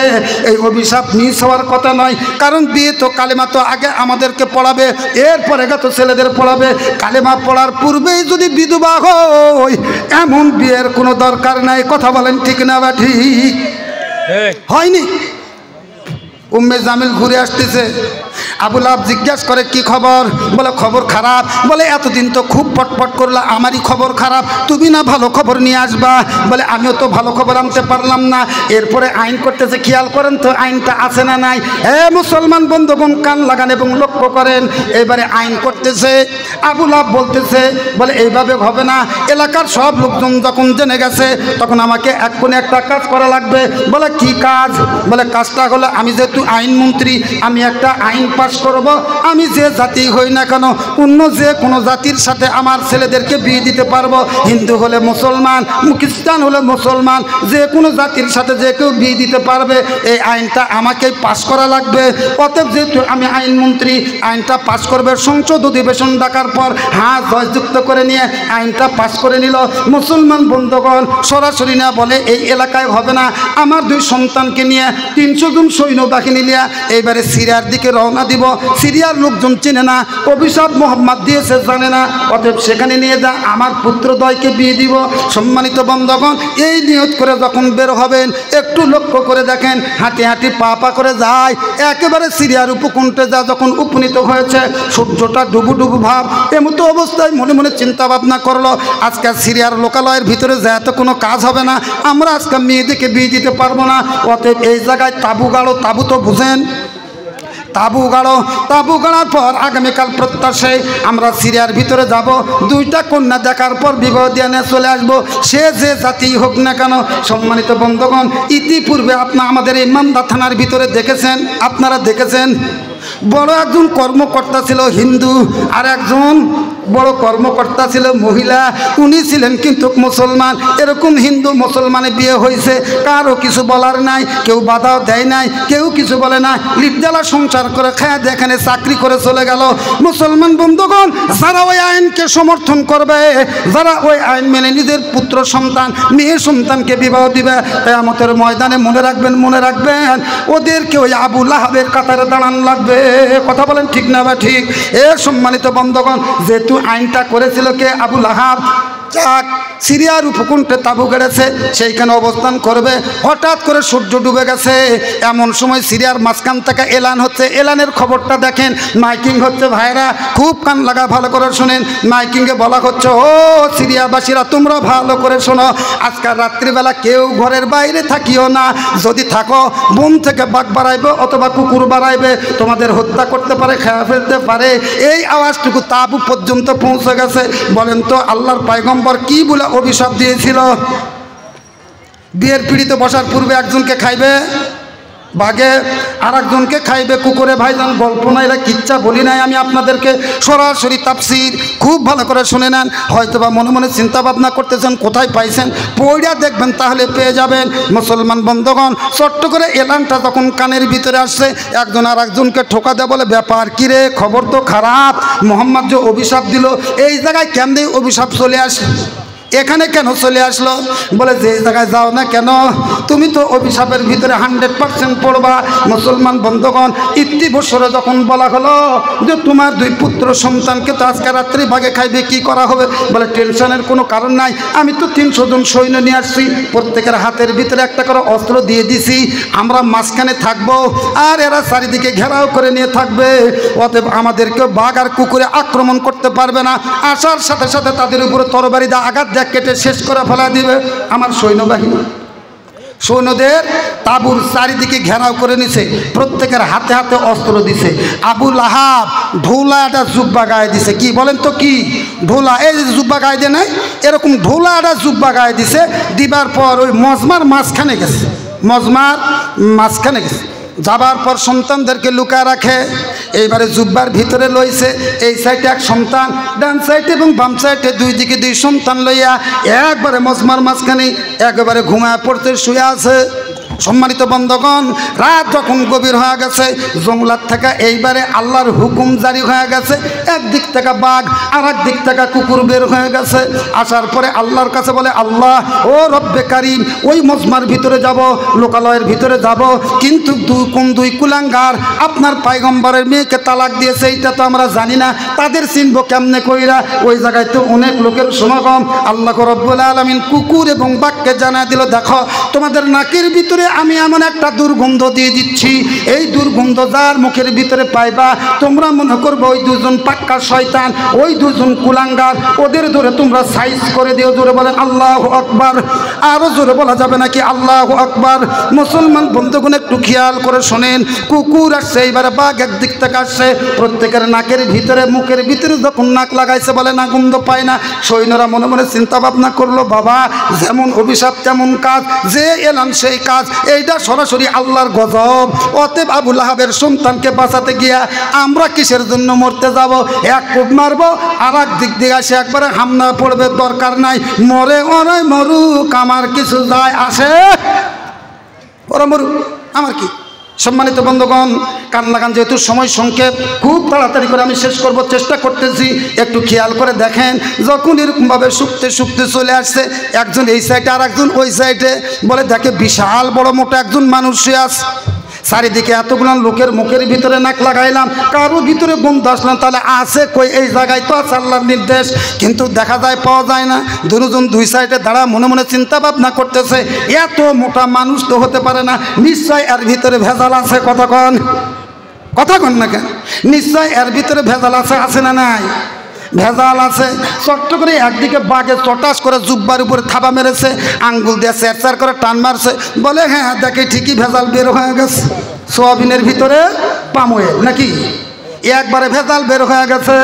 এই অভিশাপ মিস হওয়ার কথা নয়। কারণ বিয়ে তো কালেমা তো আগে আমাদেরকে পড়াবে, এরপরে তো ছেলেদের পড়াবে। কালেমা পড়ার পূর্বেই যদি বিধবা হয় এমন বিয়ের কোনো দরকার নাই। কথা বলেন ঠিক না বা ঠিক? হয়নি। উম্মে জামিল ঘুরে আসতেছে, আবু লাহাব জিজ্ঞাসা করে কি খবর? বলে খবর খারাপ। বলে এতদিন তো খুব পটপট করলা, আমারই খবর খারাপ, তুমি না ভালো খবর নিয়ে আসবা? বলে আমিও তো ভালো খবর আনতে পারলাম না। এরপরে আইন করতেছে, খেয়াল করেন তো আইনটা আছে না নাই? মুসলমান বন্ধুগণ কান লাগান এবং লক্ষ্য করেন। এবারে আইন করতেছে, আবু লাহাব বলতেছে বলে এইভাবে হবে না, এলাকার সব লোকজন যখন জেনে গেছে তখন আমাকে এক্ষুনি একটা কাজ করা লাগবে। বলে কি কাজ? বলে কাজটা হলো আমি যেহেতু আইনমন্ত্রী, আমি একটা আইন পাশ করব, আমি যে জাতি হই না কেন অন্য যে কোনো জাতির সাথে আমার ছেলেদেরকে বিয়ে দিতে পারবো। হিন্দু হলে মুসলমান, খ্রিস্টান হলে মুসলমান, যে কোনো জাতির সাথে যে কেউ বিয়ে দিতে পারবে। এই আইনটা আমাকেই পাশ করা লাগবে। অতএব যেহেতু আমি আইনমন্ত্রী, আইনটা পাশ করবে। সংসদ অধিবেশন ডাকার পর হাত জয়যুক্ত করে নিয়ে আইনটা পাশ করে নিল। মুসলমান বন্ধুগণ সরাসরি না বলে এই এলাকায় হবে না, আমার 2 সন্তানকে নিয়ে 300 জন সৈন্যবাহিনী নিয়ে এইবারে সিরিয়ার দিকে রওনা দিব। সিরিয়ার লোকজন চেনে না, অভিশাপ মোহাম্মদ দিয়েছে জানে না, অতএব সেখানে নিয়ে যা আমার পুত্রদ্বয়কে বিয়ে দিব। সম্মানিত বন্ধুগণ এই নিয়ত করে যখন বের হবেন একটু লক্ষ্য করে দেখেন, হাঁটি হাঁটি পা পা করে যায়, একেবারে সিরিয়ার উপকণ্ঠে যা যখন উপনীত হয়েছে সূর্যটা ডুবু ডুবু ভাব, এমতো অবস্থায় মনে মনে চিন্তা ভাবনা করলো আজকে সিরিয়ার লোকালয়ের ভিতরে যা তো কোনো কাজ হবে না, আমরা আজকে মেয়েদেরকে বিয়ে দিতে পারবো না। অতএব এই জায়গায় তাবু গাড়ো, তাবু তো বুঝেন, তাবু গাড়ো, তাবু গাড়ার পর আগামীকাল প্রত্যাশে আমরা সিরিয়ার ভিতরে যাব। 2টা কন্যা দেখার পর বিবাহ দিয়ে নিয়ে চলে আসবো, সে যে জাতি হোক না কেন। সম্মানিত বন্ধুগণ ইতিপূর্বে আমাদের এই মান্দা থানার ভিতরে দেখেছেন, আপনারা দেখেছেন বড় একজন কর্মকর্তা ছিল হিন্দু, আর একজন বড় কর্মকর্তা ছিল মহিলা, উনি ছিলেন কিন্তু মুসলমান। এরকম হিন্দু মুসলমানে বিয়ে হয়েছে, কারো কিছু বলার নাই, কেউ বাধাও দেয় নাই, কেউ কিছু বলে না, লিপজালা সংসার করে খায় যেখানে চাকরি করে চলে গেল। মুসলমান বন্ধুগণ, যারা ওই আইনকে সমর্থন করবে, যারা ওই আইন মেনে নিজের পুত্র সন্তান মেয়ে সন্তানকে বিবাহ দিবে, কিয়ামতের ময়দানে মনে রাখবেন ওদেরকে ওই আবু লাহাবের কাতারে দাঁড়ানো লাগবে। কথা বলেন ঠিক না বা ঠিক? এ সম্মানিত বন্ধুগণ, যেহেতু আইনটা করেছিল কে? আবু লাহাব। যাক, সিরিয়ার উপকূলে তাঁবু গেড়েছে, সেইখানে অবস্থান করবে। হঠাৎ করে সূর্য ডুবে গেছে, এমন সময় সিরিয়ার মাঝখান থেকে এলান হচ্ছে। এলানের খবরটা দেখেন, মাইকিং হচ্ছে। ভাইরা খুব কান লাগা ভালো করে শোনেন। মাইকিংয়ে বলা হচ্ছে, ও সিরিয়াবাসীরা তোমরা ভালো করে শোনো, আজকাল রাত্রিবেলা কেউ ঘরের বাইরে থাকিও না। যদি থাকো, বন থেকে বাঘ বাড়াইবে অথবা কুকুর বাড়াইবে, তোমাদের হত্যা করতে পারে, খেয়ে ফেলতে পারে। এই আওয়াজটুকু তাঁবু পর্যন্ত পৌঁছে গেছে। বলেন তো আল্লাহর পয়গম্বর কি বলে অভিশাপ দিয়েছিল? বিয়ের পিড়িতে বসার পূর্বে একজনকে খাইবে বাঘে, আর একজনকে খাইবে কুকুরে। ভাইজান, গল্প না, এরা কিচ্ছা বলি নাই আমি আপনাদেরকে, সরাসরি তাফসীর। খুব ভালো করে শুনে নেন। হয়তো বা মনে মনে চিন্তা ভাবনা করতেছেন কোথায় পাইছেন, পড়িয়া দেখবেন তাহলে পেয়ে যাবেন। মুসলমান বন্ধুগণ, ছোট্ট করে এলানটা যখন কানের ভিতরে আসছে, একজন আর একজনকে ঠোকা দেয়, বলে ব্যাপার কি রে, খবর তো খারাপ, মোহাম্মদ যে অভিশাপ দিল, এই জায়গায় কেমনি অভিশাপ চলে আসে, এখানে কেন চলে আসলো? বলে যে জায়গায় যাও না কেন, তুমি তো অভিশাপের ভিতরে 100% পড়বা। মুসলমান বন্ধুগণ, ইতিবছরে যখন বলা হলো যে তোমার 2 পুত্র সন্তানকে তো আজকে রাত্রি ভাগে খাইবে, কি করা হবে? বলে টেনশনের কোনো কারণ নাই, আমি তো 300 জন সৈন্য নিয়ে আসছি, প্রত্যেকের হাতের ভিতরে একটা করে অস্ত্র দিয়ে দিছি, আমরা মাঝখানে থাকবো, আর এরা চারিদিকে ঘেরাও করে নিয়ে থাকবে। অতএব আমাদেরকে বাঘ আর কুকুরে আক্রমণ করতে পারবে না। আসার সাথে সাথে তাদের উপরে তরবারি দিয়ে আঘাত কেটে শেষ করে ফেলা দিবে। আমার সৈন্যবাহিনী সৈন্যদের তাঁবুর চারিদিকে ঘেরাও করে নিছে, প্রত্যেকের হাতে হাতে অস্ত্র দিছে। আবু লাহাব ঢোলা একটা জুব্বা গায়ে দিছে। কি বলেন তো, কি ঢোলা? এই যে জুব্বা গায়ে দিয়ে নাই, এরকম ঢোলা একটা জুব্বা গায়ে দিছে। দিবার পর ওই মজমার মাঝখানে গেছে, মজমার মাঝখানে গেছে। যাবার পর সন্তানদেরকে লুকায় রাখে। এইবারে জুব্বার ভিতরে লইছে, এই সাইডে এক সন্তান, ডান সাইডে এবং বাম সাইডে 2 দিকে 2 সন্তান লইয়া একবারে মজমার মাঝখানে একেবারে ঘুমায় পড়তে শুয়ে আছে। সম্মানিত বন্ধুগণ, রাত যখন গভীর হয়ে গেছে, জঙ্গলার থেকে এইবারে আল্লাহর হুকুম জারি হয়ে গেছে। একদিক থেকে বাঘ, আর এক দিক থেকে কুকুর বের হয়ে গেছে। আসার পরে আল্লাহর কাছে বলে, আল্লাহ ও রব্বে কারিম, ওই মজমার ভিতরে যাব, লোকালয়ের ভিতরে যাব, কিন্তু কোন 2 কুলাঙ্গার আপনার পয়গম্বরের মেয়েকে তালাক দিয়েছে, এইটা তো আমরা জানি না, তাদের চিনব কেমনে কইরা? ওই জায়গায় তো অনেক লোকের সমাগম। আল্লাহ রব্বুল আলামিন কুকুর এবং বাঘকে জানা দিল, দেখো তোমাদের নাকের ভিতরে আমি এমন একটা দুর্গন্ধ দিয়ে দিচ্ছি, এই দুর্গন্ধ যার মুখের ভিতরে পাইবা, তোমরা মনে করবো ওই 2 জন পাক্কা শয়তান, ওই 2 জন কুলাঙ্গার, ওদের ধরে তোমরা সাইজ করে দিও। জোরে বলেন আল্লাহু আকবার। আরো জোরে বলা যাবে নাকি? আল্লাহু আকবার। মুসলমান বন্ধুগণ, একটু খেয়াল করে শোনেন। কুকুর আসছে, এইবারে বাঘ একদিক থেকে আসছে, প্রত্যেকের নাকের ভিতরে মুখের ভিতরে যখন নাক লাগাইছে, বলে না গন্ধ পায় না। সৈন্যরা মনে মনে চিন্তা ভাবনা করলো, বাবা যেমন অভিশাপ তেমন কাজ, যে এলাম সেই কাজ, এইটা সরাসরি আল্লাহর গজব। অতএব আবু লাহাবের সন্তানকে বাঁচাতে গিয়া আমরা কিসের জন্য মরতে যাব? এক কোপ মারবো, আর এক দিক দিয়ে আসে একবারে হামলা পড়বে, দরকার নাই, মরে ওরাই মরুক, আমার কিছু যায় আসে, ওরা মরুক, আমার কি। সম্মানিত বন্ধুগণ, কান লাগান, যেহেতু সময় সংক্ষেপ, খুব তাড়াতাড়ি করে আমি শেষ করব চেষ্টা করতেছি। একটু খেয়াল করে দেখেন, যখন এরকমভাবে শুকতে শুকতে চলে আসছে, একজন এই সাইডে আর একজন ওই সাইডে, বলে দেখে বিশাল বড় মোটা একজন মানুষ আছে। চারিদিকে এতগুলো লোকের মুখের ভিতরে নাক লাগাইলাম, কারো ভিতরে গন্ধ আসলাম, তাহলে আছে কই? এই জায়গায় তো আছে আল্লাহর নির্দেশ, কিন্তু দেখা যায়, পাওয়া যায় না। 2 সাইডে দাঁড়া মনে মনে চিন্তা ভাবনা করতেছে, এত মোটা মানুষ তো হতে পারে না, নিশ্চয় এর ভিতরে ভেজাল আছে। কথা কন না কেন? নিশ্চয় এর ভিতরে ভেজাল আছে, আছে না নাই? ভেজাল আছে। চট্ট করে একদিকে বাঘে চটাস করে জুব্বার উপরে থাবা মেরেছে, আঙ্গুল দিয়ে চেরচার করে টান মারছে, বলে হ্যাঁ দেখে ঠিকই ভেজাল বের হয়ে গেছে। সোয়াবিনের ভিতরে পাম অয়েল নাকি, একবারে ভেজাল বের হয়ে গেছে।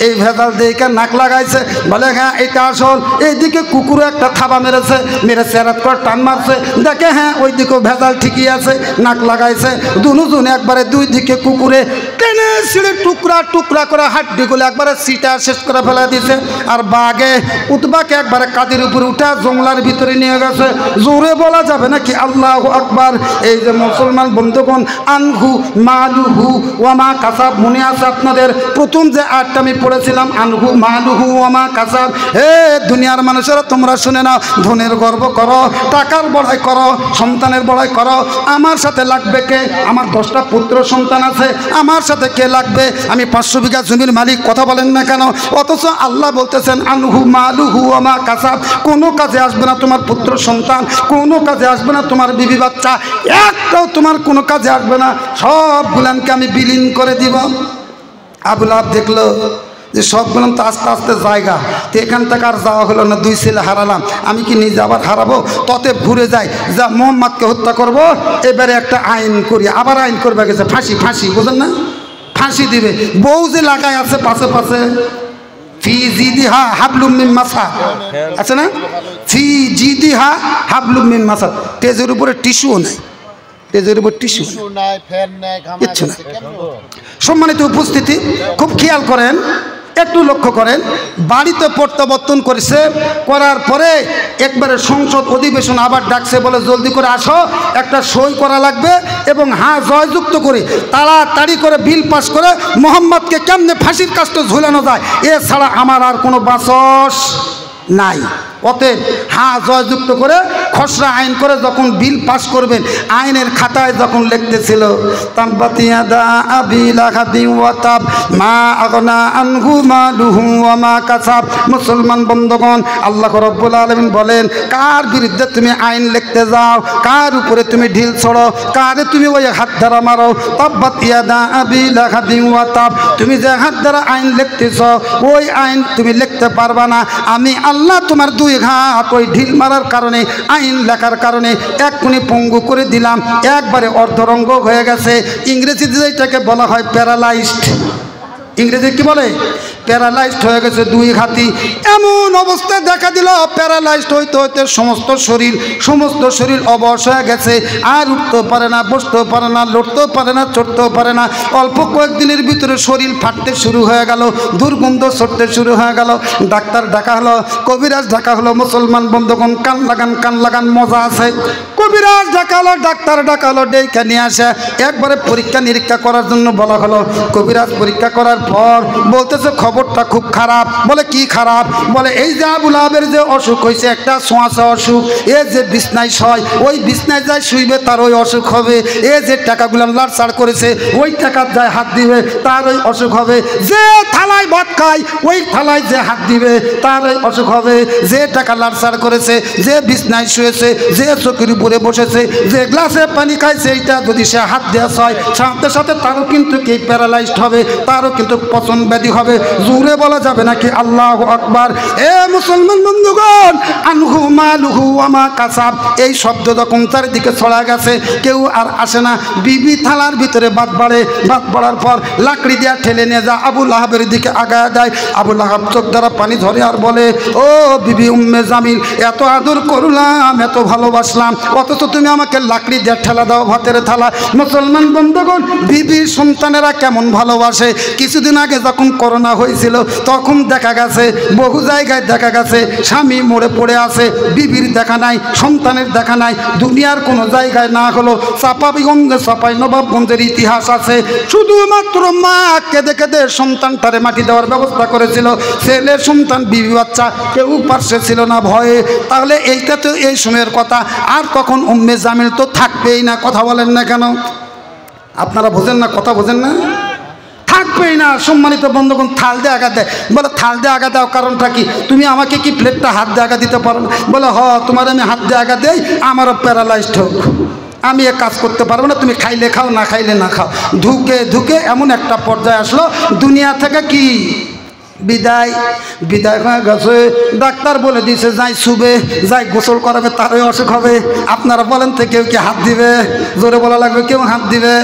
এই ভেজাল দিয়ে নাক লাগাইছে, বলে হ্যাঁ এটা আসল। এইদিকে কুকুরে একটা থাবা মেরেছে, মেরে চেরাত করে টান মারছে, দেখে হ্যাঁ ওই দিকেও ভেজাল ঠিকই আছে, নাক লাগাইছে। দুজন একবারে 2 দিকে কুকুরে টেনে ছিঁড়ে টুকরা টুকরা করে হাড্ডিগুলো একবারে সিটা শেষ করে ফেলা দিয়েছে। আর বাঘে উতবাকে একবারে কাদের উপরে উঠা জঙ্গলার ভিতরে নিয়ে গেছে। জোরে বলা যাবে নাকি আল্লাহু আকবার। এই যে মুসলমান বন্ধুগণ, আনহু মালুহু ওয়ামা কাসাব, মনে আছে আপনাদের? প্রথম যে আয়াতটা আমি পড়েছিলাম, আনহু মালুহু ওয়ামা কাসাব। হে দুনিয়ার মানুষেরা, তোমরা শুনে নাও, ধনের গর্ব করো, টাকার বড়াই করো, সন্তানের বড়াই করো। আমার সাথে লাগবে কে? আমার 10টা পুত্র সন্তান আছে, আমার সাথে কে লাগবে? আমি 500 বিঘা জমির মালিক, কথা বলেন না কেন? অথচ আল্লাহ বলতেছেন আনহু মালুহু ওয়ামা কাসাব। কোনো কাজে আসবে না তোমার পুত্র সন্তান, কোনো কাজে আসবে না তোমার বিবি বাচ্চা, একটাও তোমার কোনো কাজে আসবে না, সবগুলানকে আমি বিলীন করে দিব। আবু লাহাব দেখলো যে সবগুলো তো আস্তে আস্তে জায়গা, তো এখান থেকে আর যাওয়া হলো না, 2 ছেলে হারালাম, আমি কি নিজে আবার হারাবো? ততে ঘুরে যাই, যা মোহাম্মদকে হত্যা করব, এবারে একটা আইন করি। আবার আইন করবে গেছে, ফাঁসি, ফাঁসি, বুঝলেন না? ফাঁসি দিবে। বউ যে লাগায় আছে পাশে পাশে, ফি জিদিহা হাবলুম মিন মাসাদ, আছে না? ফি জিদিহা হাবলুম মিন মাসাদ। টেজের উপরে টিস্যুও নাই, টেজের উপর টিস্যু নাই, ফ্যান নাই, কিচ্ছু না। সম্মানিত উপস্থিতি, খুব খেয়াল করেন, একটু লক্ষ্য করেন। বাড়িতে প্রত্যাবর্তন করেছে, করার পরে একবারে সংসদ অধিবেশন আবার ডাকছে, বলে জলদি করে আসো, একটা সই করা লাগবে এবং হ্যাঁ জয়যুক্ত করে তাড়াতাড়ি করে বিল পাস করে মোহাম্মদকে কেমনে ফাঁসির কাজটা ঝুলানো যায়, এছাড়া আমার আর কোনো বাসস নাই। অতএব হ্যাঁ জয়যুক্ত করে খসড়া আইন করে যখন বিল পাস করবেন, আইনের খাতায় যখন লিখতেছিল তাব্বাতিয়াদা আবি লাহাবিন ওয়া তাব মা আগনা আনহু মালুহু ওয়া মা কাসাব। মুসলমান বন্ধুগণ, আল্লাহ রাব্বুল আলামিন বলেন, কার বিরুদ্ধে তুমি আইন লিখতে যাও, কার উপরে তুমি ঢিল ছড়ো, কারে তুমি ওই হাত দ্বারা মারো, তাব্বাতিয়াদা আবি লাহাবিন ওয়া তাব। তুমি যে হাত দ্বারা আইন লিখতেছ, ওই আইন তুমি লিখতে পারবা না। আমি আল্লাহ তোমার 2 ঘাত ওই ঢিল মারার কারণে, আইন লেখার কারণে এক্ষুনি পঙ্গু করে দিলাম, একবারে অর্ধরঙ্গ হয়ে গেছে। ইংরেজিতে যেটাকে বলা হয় প্যারালাইজড, ইংরেজি কি বলে? প্যারালাইজড হয়ে গেছে, 2 হাতি। এমন অবস্থায় দেখা দিল, প্যারালাইজড হইতে হইতে সমস্ত শরীর অবশ হয়ে গেছে, আর উঠতেও পারে না, বসতেও পারে না, লড়তেও পারে না, চড়তেও পারে না। অল্প কয়েকদিনের ভিতরে শরীর ফাটতে শুরু হয়ে গেল, দুর্গন্ধ ছড়তে শুরু হয়ে গেল। ডাক্তার ডাকা হলো, কবিরাজ ডাকা হলো। মুসলমান বন্ধুগণ, কান লাগান, মজা আছে। কবিরাজ ডাকা হলো, ডাক্তার ডাকা হলো, ডেকে নিয়ে আসে, একবারে পরীক্ষা নিরীক্ষা করার জন্য বলা হলো। কবিরাজ পরীক্ষা করার পর বলতেছে খবরটা খুব খারাপ। বলে কি খারাপ? বলে এই যে আবু লাহাবের যে অসুখ হয়েছে, একটা ছোঁয়াচা অসুখ, এ যে বিছনায় শয়, ওই বিছনায় যায় শুইবে, তার ওই অসুখ হবে। এ যে টাকাগুলো লাড়ছাড় করেছে, ওই টাকার যায় হাত দিবে, তার ওই অসুখ হবে। যে থালায় ভাত খায়, ওই থালায় যে হাত দিবে, তার ওই অসুখ হবে। যে টাকা লাড়ছাড় করেছে, যে বিছনায় শুয়েছে, যে চোখের উপরে বসেছে, যে গ্লাসে পানি খাইছে, এইটা যদি সে হাত দেওয়া হয়, সাথে সাথে তারও কিন্তু কি প্যারালাইজড হবে, তারও কিন্তু পচন ব্যাধি হবে। জোরে বলা যাবে নাকি আল্লাহু আকবার। এ মুসলমান বন্ধুগণ, আনহু মালুহু ওয়া মা কাসাব, এই শব্দ যখন চারিদিকে ছড়া গেছে, কেউ আর আসে না। বিবি থালার ভিতরে ভাত বাড়ে, ভাত বাড়ার পর লাকড়ি দিয়া ঠেলে নিয়ে যা আবু লাহাবের দিকে আগায় দেয়। আবু লাহাব চোখ দ্বারা পানি ধরে আর বলে, ও বিবি উম্মে জামিল, এত আদর করলাম, এত ভালোবাসলাম, অথচ তুমি আমাকে লাকড়ি দিয়ে ঠেলা দাও ভাতের থালা। মুসলমান বন্ধুগণ, বিবির সন্তানেরা কেমন ভালোবাসে। কিছুদিন আগে যখন করোনা হয়েছিল, তখন দেখা গেছে, বহু জায়গায় দেখা গেছে, স্বামী মরে পড়ে আছে, বিবির দেখা নাই, সন্তানের দেখা নাই। দুনিয়ার কোনো জায়গায় না হলো চাঁপাইগঞ্জে, চাঁপাই নবাবগঞ্জের ইতিহাস আছে, শুধুমাত্র মা কেঁদে কেঁদে সন্তানটারে মাটি দেওয়ার ব্যবস্থা করেছিল। ছেলের সন্তান, বিবি বাচ্চা কেউ পাশে ছিল না ভয়ে। তাহলে এইটা তো এই সময়ের কথা। আর তখন উম্মে জামিল তো থাকবেই না, কথা বলেন না কেন? আপনারা বোঝেন না, কথা বোঝেন না? থাকবেই না। সম্মানিত বন্ধুগণ, থাল দিয়ে আঘাত দেয়। বলে থাল দিয়ে আঘাত দেওয়ার কারণটা কি? তুমি আমাকে কি প্লেটটা হাত দিয়ে আঘাত দিতে পারো না? বলে তোমার আমি হাত দিয়ে আঘাত দেই, আমারও প্যারালাইজড হোক, আমি এ কাজ করতে পারবো না, তুমি খাইলে খাও, না খাইলে না খাও। ধুকে ধুকে এমন একটা পর্যায়ে আসলো, দুনিয়া থেকে কি বিদায় বিদায় হয়ে গেছে। ডাক্তার বলে দিয়েছে যাই শুবে, যাই গোসল করাবে, তারই অসুখ হবে। আপনারা বলেন তো কেউ কি হাত দিবে? জোরে বলা লাগবে, কেউ হাত দিবে?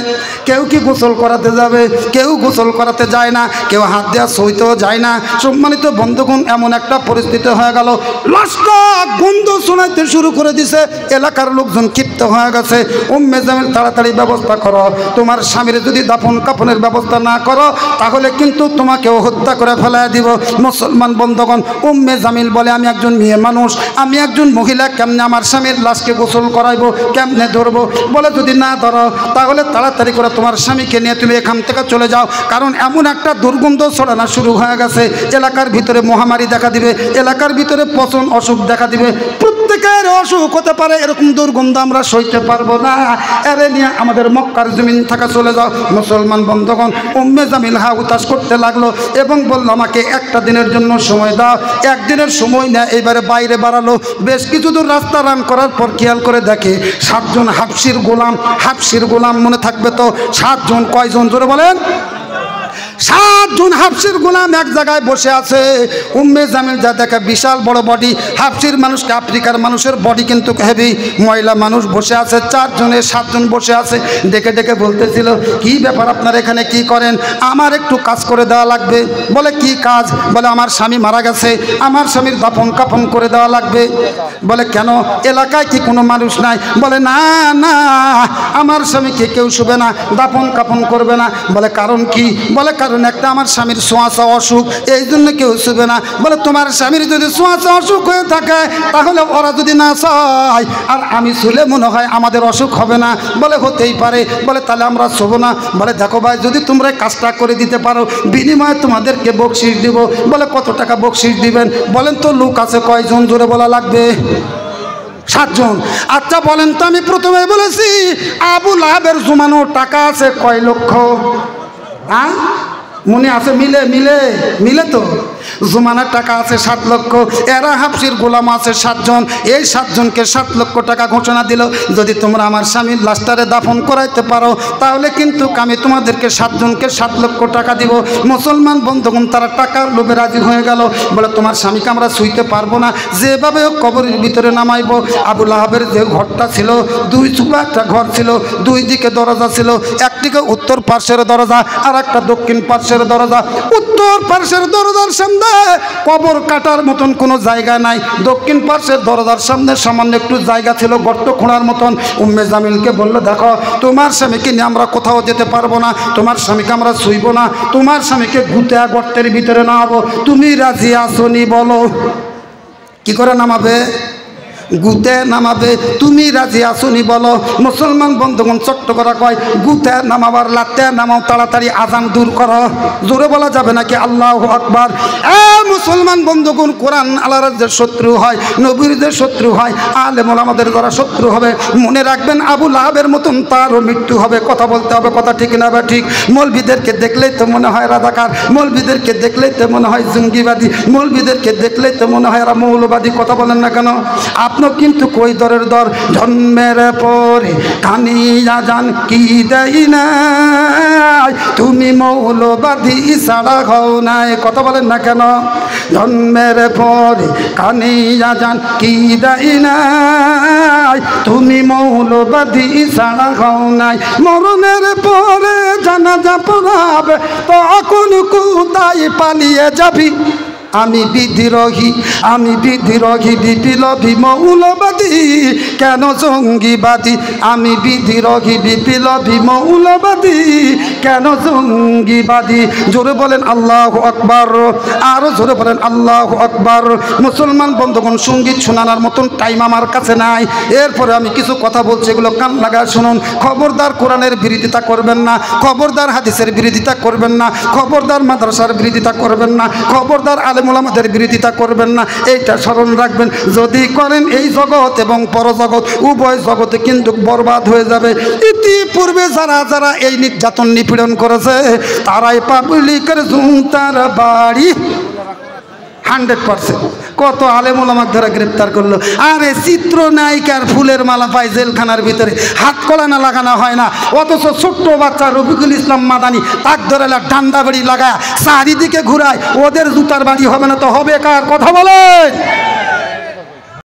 কেউ কি গোসল করাতে যাবে? কেউ গোসল করাতে যায় না, কেউ হাত দেওয়া সইতেও যায় না। সম্মানিত বন্ধুগণ, এমন একটা পরিস্থিতি হয়ে গেল, লাশটা গন্ধ শোনাইতে শুরু করে দিছে। এলাকার লোকজন ক্ষিপ্ত হয়ে গেছে। উম্মে জামিল তাড়াতাড়ি ব্যবস্থা করো, তোমার স্বামীর যদি দাফন কাফনের ব্যবস্থা না করো তাহলে কিন্তু তোমাকেও হত্যা করে ফেলা দিব। মুসলমান বন্ধুগণ, উম্মে জামিল বলে আমি একজন মেয়ে মানুষ, আমি একজন মহিলা, কেমনে আমার স্বামীর লাশকে গোসল করাইবো, কেমনে ধরবো? বলে যদি না ধরো তাহলে তাড়াতাড়ি করে তোমার স্বামীকে নিয়ে তুমি এখান থেকে চলে যাও, কারণ এমন একটা দুর্গন্ধ ছড়ানো শুরু হয়ে গেছে, এলাকার ভিতরে মহামারী দেখা দিবে, এলাকার ভিতরে পচন অসুখ দেখা দিবে, প্রত্যেকের অসুখ হতে পারে, এরকম দুর্গন্ধ আমরা সইতে পারবো না, এরে নিয়ে আমাদের মক্কার জমিন থাকা চলে যাও। মুসলমান বন্ধুগণ, উম্মে জামিল হা উতাস করতে লাগলো এবং বললো আমাকে একটা দিনের জন্য সময় দাও। একদিনের সময় নেয়, এইবারে বাইরে বাড়ালো। বেশ কিছু দূর রাস্তা রান করার পর খেয়াল করে দেখে 7 জন হাবশির গোলাম, হাবশির গোলাম মনে থাকবে তো? 7 জন, কয়জন জোরে বলেন? 7 জন হাবশির গোলাম এক জায়গায় বসে আছে। উম্মে জামিল যা দেখে বিশাল বড় বডি, হাবশির মানুষকে, আফ্রিকার মানুষের বডি কিন্তু হেভি, মহিলা মানুষ বসে আছে 4 জনের 7 জন বসে আছে। দেখে দেখে বলতেছিল কি ব্যাপার, আপনারা এখানে কি করেন? আমার একটু কাজ করে দেওয়া লাগবে। বলে কি কাজ? বলে আমার স্বামী মারা গেছে, আমার স্বামীর দাফন কাফন করে দেওয়া লাগবে। বলে কেন, এলাকায় কি কোনো মানুষ নাই? বলে না না, আমার স্বামীকে কেউ শুবে না, দাফন কাফন করবে না। বলে কারণ কি? বলে কারণ একটা আমার স্বামীর ছোঁয়াচা অসুখ, এই জন্য কেউ শুবে না। বলে তোমার স্বামীর যদি ছোঁয়াচা অসুখ হয়ে থাকে তাহলে ওরা যদি না চায় আর আমি শুলে মনে হয় আমাদের অসুখ হবে না। বলে হতেই পারে। বলে তাহলে আমরা শোবো না। বলে দেখো ভাই, যদি তোমরা কাজটা করে দিতে পারো বিনিময়ে তোমাদেরকে বকশিশ দিব। বলে কত টাকা বকশিশ দিবেন? বলেন তো লোক আছে কয়জন, জোরে বলা লাগবে? 7 জন। আচ্ছা বলেন তো, আমি প্রথমে বলেছি আবু লাহাবের জমানো টাকা আছে কয় লক্ষ? হ্যাঁ মনে আছে? মিলে মিলে মিলে তো জমানার টাকা আছে 7 লক্ষ। এরা হাবশির গোলাম আছে 7 জন। এই 7 জনকে 7 লক্ষ টাকা ঘোষণা দিল, যদি তোমরা আমার স্বামীর লাশটারে দাফন করাইতে পারো তাহলে কিন্তু আমি তোমাদেরকে 7 জনকে 7 লক্ষ টাকা দিব। মুসলমান বন্ধুগণ, তারা টাকার লোভে রাজি হয়ে গেল। বলে তোমার স্বামীকে আমরা শুইতে পারবো না, যেভাবে কবরের ভিতরে নামাইবো। আবু লাহাবের যে ঘরটা ছিল, 2 চুলা একটা ঘর ছিল, 2 দিকে দরজা ছিল, একদিকে উত্তর পার্শ্বের দরজা আর একটা দক্ষিণ পার্শ্বের দরজা। উত্তর পার্শ্বের দরজার সামনে কবর কাটার মতন কোনো জায়গা নাই, দক্ষিণ পার্শ্বের দরজার সামনে সামান্য একটু জায়গা ছিল গর্ত খোঁড়ার মতন। উম্মে জামিলকে বললো দেখো, তোমার স্বামীকে নিয়ে আমরা কোথাও যেতে পারবো না, তোমার স্বামীকে আমরা শুইব না, তোমার স্বামীকে ঘুতে গর্তের ভিতরে নামাবো, তুমি রাজি আছো নি বলো? কি করে নামাবে? গুতে নামাবে। তুমি রাজি আসুনি বলো? মুসলমান বন্ধুগণ, ছোট্ট করা কয় গুতে নামাবার লাতে নামাও, তাড়াতাড়ি আজান দূর করো। জোরে বলা যাবে নাকি আল্লাহু আকবার? মুসলমান বন্ধুগণ, কোরআন আল্লাহর যে শত্রু হয়, নবীর যে শত্রু হয়, আলেম ওলামাদের যারা শত্রু হবে, মনে রাখবেন আবু লাহাবের মতন তারও মৃত্যু হবে। কথা বলতে হবে, কথা ঠিক না বা ঠিক? মৌলবীদেরকে দেখলেই তো মনে হয় রাজাকার, মৌলবীদেরকে দেখলেই তো মনে হয় জঙ্গিবাদী, মৌলবীদেরকে দেখলেই তো মনে হয় এরা মৌলবাদী। কথা বলেন না কেন? আপনি কিন্তু কই দরের দর, জন্মের পরে কানিয়া জান কি দেই না, তুমি মৌলবাদী ছাড়া হও নাই। কথা বলেন না কেন? জন্মের পরে কানিয়া জান কি দেই না, তুমি মৌলবাদী ছাড়া হও নাই। মরণের পরে জানাজা পড়াবে, তখন কোথায় পালিয়ে যাবি? আমি বিদ্রোহী, আমি বিদ্রোহী, বিপ্লবী মৌলবাদী, কেন জঙ্গিবাদী? আমি বিদ্রোহী, বিপ্লবী মৌলবাদী, কেন জঙ্গিবাদী? জোরে বলেন আল্লাহু আকবার, আরো জোরে বলেন আল্লাহু আকবার। মুসলমান বন্ধুগণ, সঙ্গীত শোনানোর মতন টাইম আমার কাছে নাই। এরপরে আমি কিছু কথা বলছি, এগুলো কান লাগায় শুনুন। খবরদার কোরআনের বিরোধিতা করবেন না, খবরদার হাদিসের বিরোধিতা করবেন না, খবরদার মাদ্রাসার বিরোধিতা করবেন না, খবরদার আমাদের বিরোধিতা করবেন না। এইটা স্মরণ রাখবেন, যদি করেন এই জগৎ এবং পরজগৎ উভয় জগতে কিন্তু বরবাদ হয়ে যাবে। ইতিপূর্বে যারা যারা এই নির্যাতন নিপীড়ন করেছে তারাই পাবলিকের জুতার বাড়ি 100%। কত আলেমুল আমাকে ধরে গ্রেপ্তার করলো। আরে চিত্রনায়িকার ফুলের মালা পায় জেলখানার ভিতরে, হাত কলা না লাগানো হয় না, অথচ ছোট্ট বাচ্চা রফিকুল ইসলাম মাদানি তাক ধরে ডান্ডা বাড়ি লাগায় চারিদিকে ঘুরায়। ওদের জুতার বাড়ি হবে না তো হবে কার? কথা বলে।